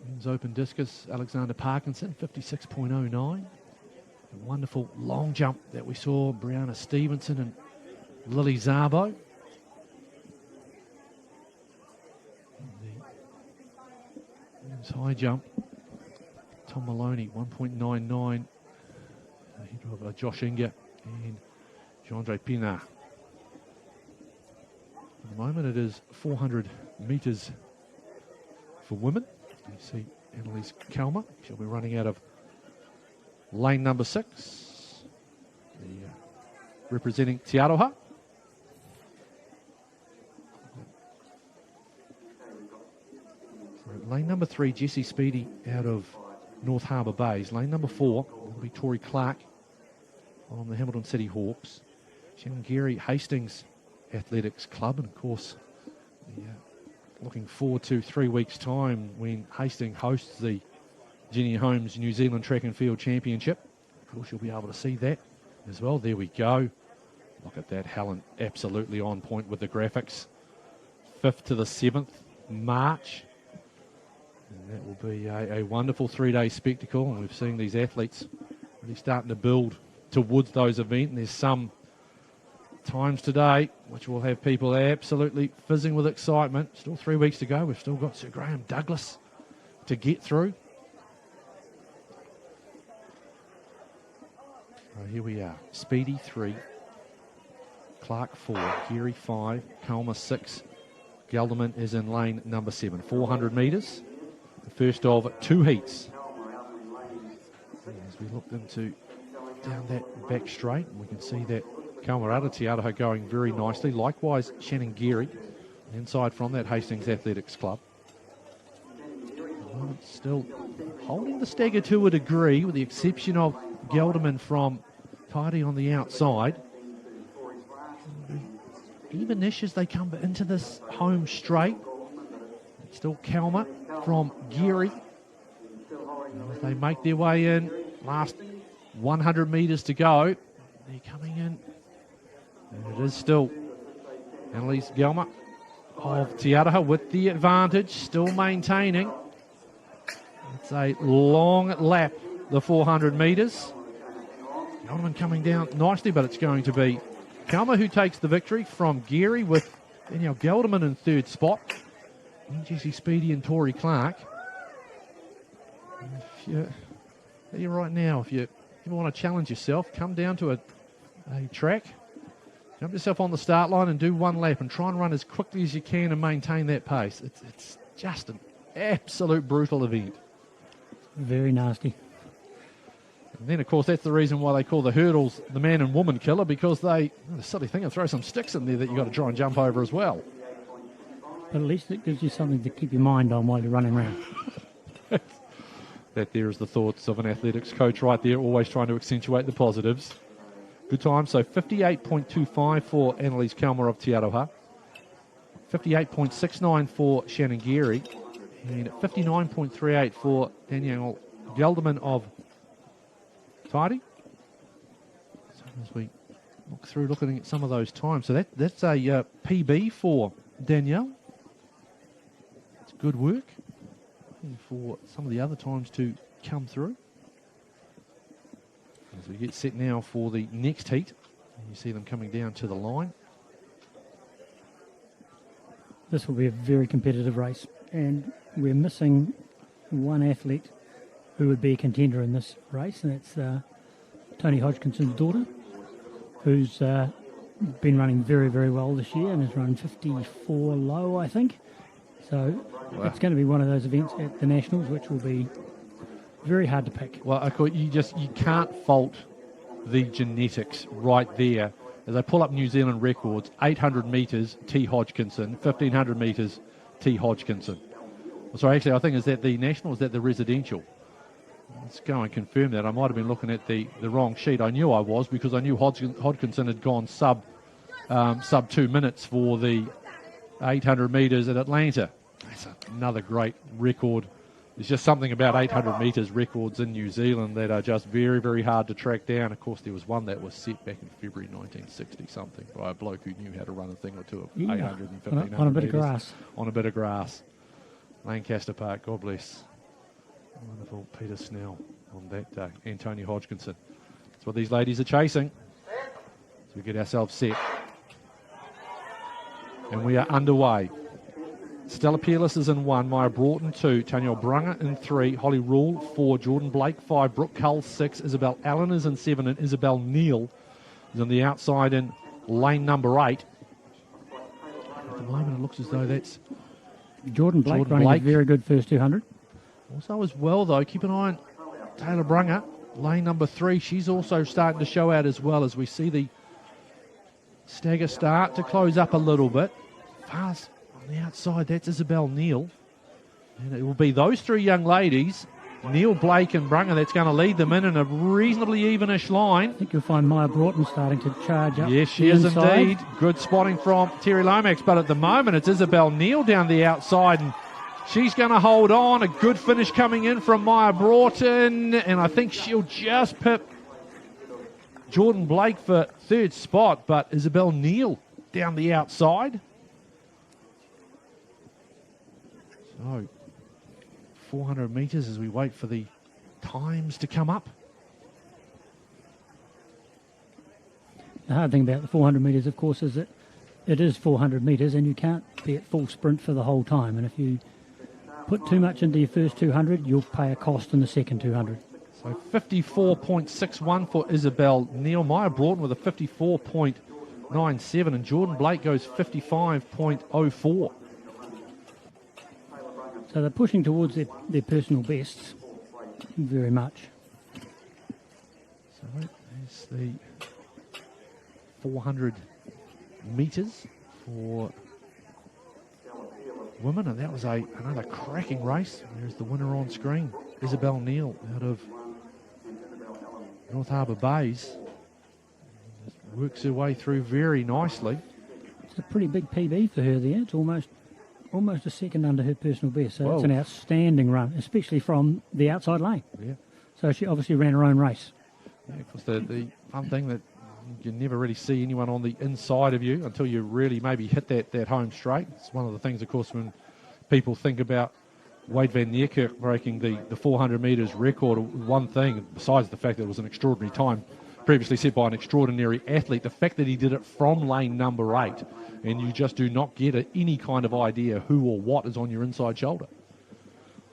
Men's open discus, Alexander Parkinson, 56.09. A wonderful long jump that we saw, Brianna Stevenson and Lily Zabo. The men's high jump, Tom Maloney, 1.99. Ahead of Josh Inger and Jandre Pina. At the moment, it is 400 metres for women. You see Annalise Kelmer. She'll be running out of lane number 6. Representing Te Aroha. So lane number 3, Jessie Speedy out of North Harbour Bays. Lane number 4 will be Tori Clark on the Hamilton City Hawks. Shannon Geary, Hastings Athletics Club, and of course looking forward to 3 weeks' time when Hastings hosts the Jenny Holmes New Zealand Track and Field Championship. Of course, you'll be able to see that as well. There we go. Look at that, Helen, absolutely on point with the graphics. 5th to the 7th March. And that will be a wonderful 3-day spectacle, and we've seen these athletes really starting to build towards those events. And there's some times today which will have people absolutely fizzing with excitement. Still 3 weeks to go. We've still got Sir Graham Douglas to get through. So here we are. Speedy 3, Clark 4, Geary 5, Kalma 6. Gelderman is in lane number 7. 400 metres. The first of 2 heats. As we look into down that back straight, we can see that Kamarata Te Aroha going very nicely. Likewise, Shannon Geary, inside from that Hastings Athletics Club. Still holding the stagger to a degree, with the exception of Gelderman from Tidy on the outside. Even-ish as they come into this home straight. Still Kalma from Geary. As they make their way in, last 100 metres to go. They're coming in. And it is still Annalise Gelmer of Te Aroha with the advantage, still maintaining. It's a long lap, the 400 metres. Gelderman coming down nicely, but it's going to be Kalma who takes the victory from Geary, with Danielle Gelderman in 3rd spot. And Jessie Speedy and Tori Clark. You're right now, if you ever want to challenge yourself, come down to a track, jump yourself on the start line and do 1 lap and try and run as quickly as you can and maintain that pace. It's just an absolute brutal event. Very nasty. And then, of course, that's the reason why they call the hurdles the man and woman killer, because the silly thing, they'll throw some sticks in there that you've got to try and jump over as well. But at least it gives you something to keep your mind on while you're running around. That there is the thoughts of an athletics coach right there, always trying to accentuate the positives. Good time. So 58.25 for Annalise Kelmer of Te Aroha. 58.69 for Shannon Geary. And 59.38 for Danielle Gelderman of Tidy. So as we look through, looking at some of those times. So that's a PB for Danielle. It's good work. For some of the other times to come through. As we get set now for the next heat. You see them coming down to the line. This will be a very competitive race, and we're missing one athlete who would be a contender in this race, and that's Tony Hodgkinson's daughter, who's been running very, very well this year and has run 54 low, I think. So it's going to be one of those events at the Nationals which will be very hard to pick. Well, you can't fault the genetics right there. As I pull up New Zealand records, 800 metres, T. Hodgkinson, 1,500 metres, T. Hodgkinson. Sorry, actually, I think is that the national, is that the residential? Let's go and confirm that. I might have been looking at the wrong sheet. I knew I was, because I knew Hodgkinson had gone sub 2 minutes for the 800 metres at Atlanta. That's another great record. There's just something about 800 metres records in New Zealand that are just very, very hard to track down. Of course, there was one that was set back in February 1960-something by a bloke who knew how to run a thing or two of 800 and 1,500 on a bit metres. of grass. On a bit of grass. Lancaster Park, God bless. Wonderful Peter Snell on that day. And Tony Hodgkinson. That's what these ladies are chasing. So we get ourselves set. And we are underway. Stella Peerless is in 1, Maya Broughton 2, Tanya Brunga in 3, Holly Rule 4, Jordan Blake 5, Brooke Cull 6, Isabel Allen is in 7, and Isabel Neal is on the outside in lane number 8. At the moment it looks as though that's Jordan Blake running a very good first 200. Also as well though, keep an eye on Taylor Brunga, lane number 3. She's also starting to show out as well, as we see the stagger start to close up a little bit. Fast. On the outside, that's Isabel Neal. And it will be those 3 young ladies, Neal, Blake and Brunga, that's going to lead them in a reasonably evenish line. I think you'll find Maya Broughton starting to charge up. Yes, she is indeed. Good spotting from Terry Lomax, but at the moment it's Isabel Neal down the outside, and she's going to hold on. A good finish coming in from Maya Broughton, and I think she'll just pip Jordan Blake for 3rd spot, but Isabel Neal down the outside. So, 400 metres as we wait for the times to come up. The hard thing about the 400 metres, of course, is that it is 400 metres and you can't be at full sprint for the whole time. And if you put too much into your first 200, you'll pay a cost in the second 200. So 54.61 for Isabel Neal. Maya Broughton with a 54.97, and Jordan Blake goes 55.04. So they're pushing towards their personal bests very much. So there's the 400 metres for women, and that was another cracking race. There's the winner on screen, Isabel Neal out of North Harbour Bays. Just works her way through very nicely. It's a pretty big PB for her there. It's almost a second under her personal best. So It's an outstanding run, especially from the outside lane. Yeah. So she obviously ran her own race. Yeah, because the fun thing that you never really see anyone on the inside of you until you really maybe hit that home straight. It's one of the things, of course, when people think about Wade van Niekerk breaking the 400 metres record, one thing, besides the fact that it was an extraordinary time previously set by an extraordinary athlete, the fact that he did it from lane number 8, and you just do not get any kind of idea who or what is on your inside shoulder.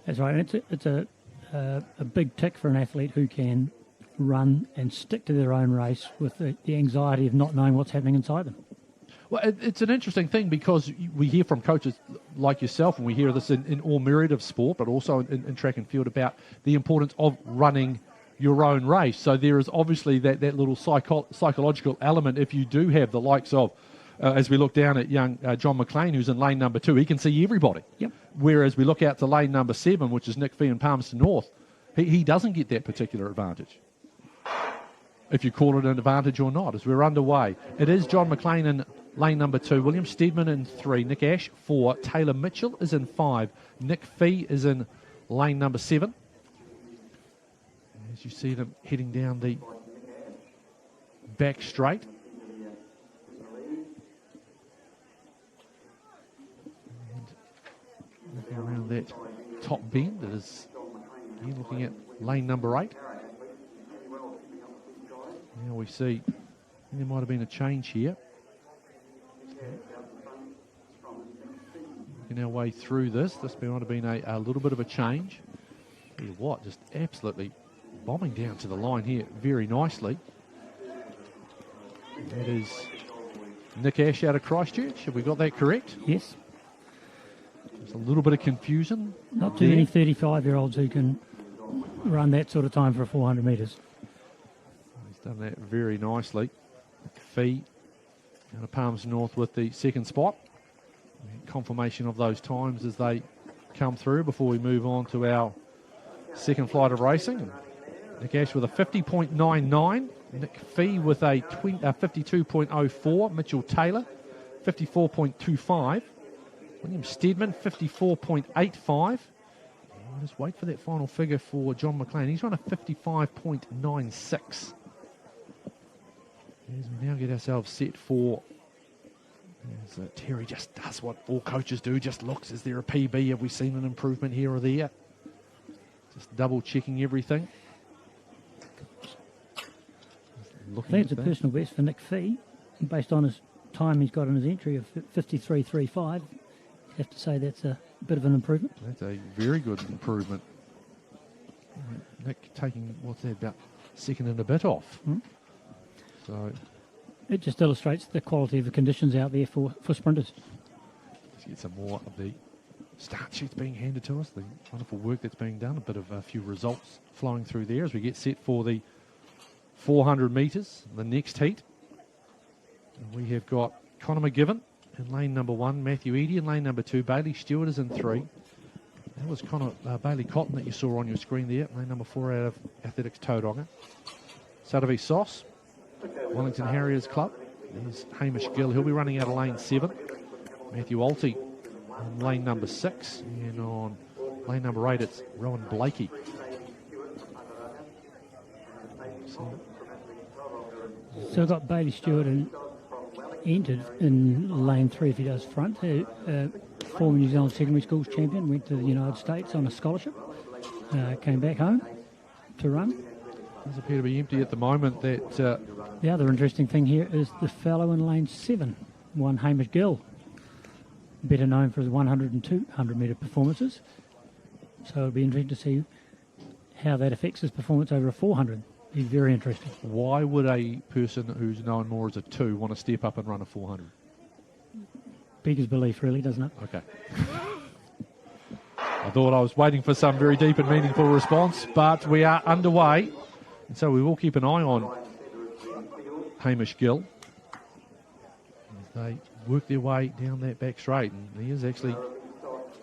That's right, and it's a big tick for an athlete who can run and stick to their own race with the anxiety of not knowing what's happening inside them. Well, it's an interesting thing because we hear from coaches like yourself, and we hear this in all myriad of sport, but also in track and field, about the importance of running your own race. So there is obviously that little psychological element if you do have the likes of as we look down at young John McLean, who's in lane number 2, he can see everybody. Yep. Whereas we look out to lane number 7, which is Nick Fee and Palmerston North, he doesn't get that particular advantage. If you call it an advantage or not, as we're underway. It is John McLean in lane number 2, William Steadman in 3, Nick Ash 4, Taylor Mitchell is in 5, Nick Fee is in lane number 7. As you see them heading down the back straight. And looking around that top bend, it is again looking at lane number 8. Now we see there might have been a change here. Working our way through this. This might have been a little bit of a change. Tell you what, just absolutely bombing down to the line here very nicely. That is Nick Ash out of Christchurch. Have we got that correct? Yes. There's a little bit of confusion. Not too many 35-year-olds who can run that sort of time for 400 metres. He's done that very nicely. Fee out of Palmerston North with the second spot. Confirmation of those times as they come through before we move on to our second flight of racing. Nick Ash with a 50.99. Nick Fee with a 52.04. Mitchell Taylor, 54.25. William Steadman, 54.85. We'll just wait for that final figure for John McLean. He's run a 55.96. As we now get ourselves set for... Terry just does what all coaches do, just looks, is there a PB? Have we seen an improvement here or there? Just double checking everything. I think it's a personal best for Nick Fee, based on his time he's got in his entry of 53.35. You have to say that's a bit of an improvement. That's a very good improvement. Nick taking, what's that, about second and a bit off. So it just illustrates the quality of the conditions out there for sprinters. Let's get some more of the start sheets being handed to us, the wonderful work that's being done, a bit of a few results flowing through there as we get set for the 400 metres, the next heat. And we have got Conor McGivern in lane number 1, Matthew Eadie in lane number 2, Bailey Stewart is in 3. That was Bailey Cotton that you saw on your screen there, lane number 4 out of Athletics Tauranga. Sadavi Sauce, Wellington Harriers Club. There's Hamish Gill, he'll be running out of lane 7. Matthew Alty in lane number 6, and on lane number 8 it's Rowan Blakey. So I've got Bailey Stewart entered in lane 3 if he does front. Former New Zealand secondary schools champion, went to the United States on a scholarship, came back home to run. Does appear to be empty at the moment. That the other interesting thing here is the fellow in lane 7, one Hamish Gill, better known for his 100 and 200 metre performances. So it'll be interesting to see how that affects his performance over a 400. Be very interesting. Why would a person who's known more as a 2 want to step up and run a 400? Beggars belief, really, doesn't it? Okay. I thought I was waiting for some very deep and meaningful response, but we are underway. And so we will keep an eye on Hamish Gill as they work their way down that back straight. And he is actually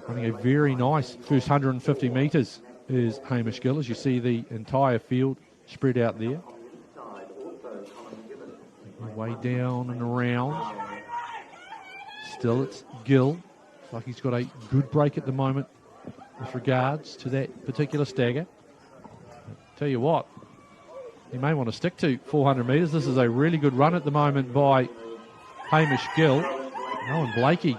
running a very nice first 150 metres is Hamish Gill, as you see the entire field spread out there. Way down and around. Still it's Gill. Looks like he's got a good break at the moment with regards to that particular stagger. Tell you what, you may want to stick to 400 metres. This is a really good run at the moment by Hamish Gill. Owen Blakey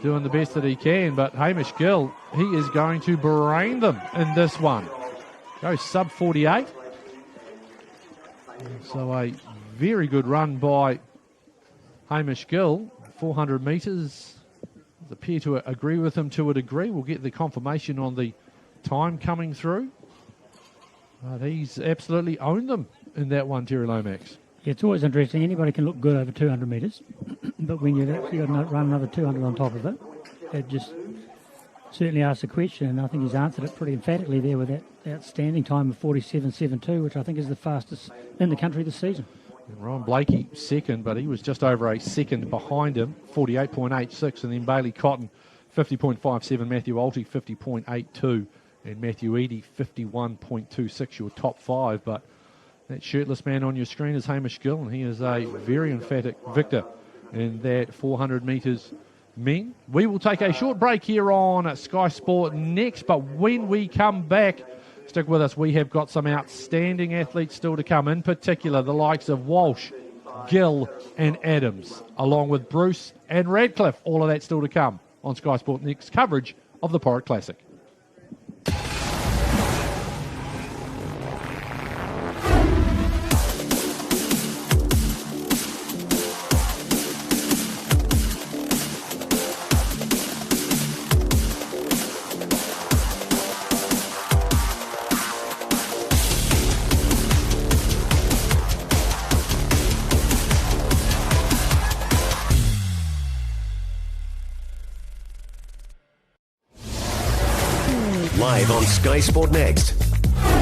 doing the best that he can, but Hamish Gill, he is going to brain them in this one. Goes sub 48. So a very good run by Hamish Gill. 400 metres. Appear to agree with him to a degree. We'll get the confirmation on the time coming through. But he's absolutely owned them in that one, Terry Lomax. Yeah, it's always interesting. Anybody can look good over 200 metres, but when you've actually got to run another 200 on top of it, it just certainly asks a question, and I think he's answered it pretty emphatically there with that outstanding time of 47.72, which I think is the fastest in the country this season. And Ron Blakey second, but he was just over a second behind him, 48.86, and then Bailey Cotton, 50.57, Matthew Alty, 50.82, and Matthew Eadie, 51.26, your top five. But that shirtless man on your screen is Hamish Gill, and he is a very emphatic victor in that 400 metres men. We will take a short break here on Sky Sport Next, but when we come back, stick with us. We have got some outstanding athletes still to come, in particular the likes of Walsh, Gill and Adams, along with Bruce and Radcliffe. All of that still to come on Sky Sport Next coverage of the Porritt Classic. Live on Sky Sport Next,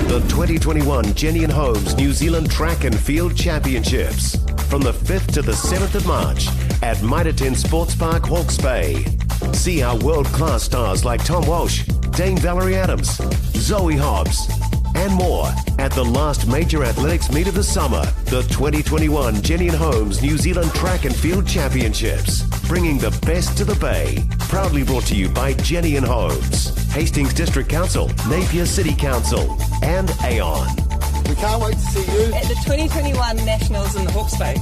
the 2021 Jenny and Holmes New Zealand Track and Field Championships from the 5th to the 7th of March at Mitre Sports Park, Hawke's Bay. See our world-class stars like Tom Walsh, Dame Valerie Adams, Zoe Hobbs, and more at the last major athletics meet of the summer, the 2021 Jenny and Holmes New Zealand Track and Field Championships, bringing the best to the Bay. Proudly brought to you by Jenny and Holmes, Hastings District Council, Napier City Council, and Aon. We can't wait to see you at the 2021 Nationals in the Hawke's Bay.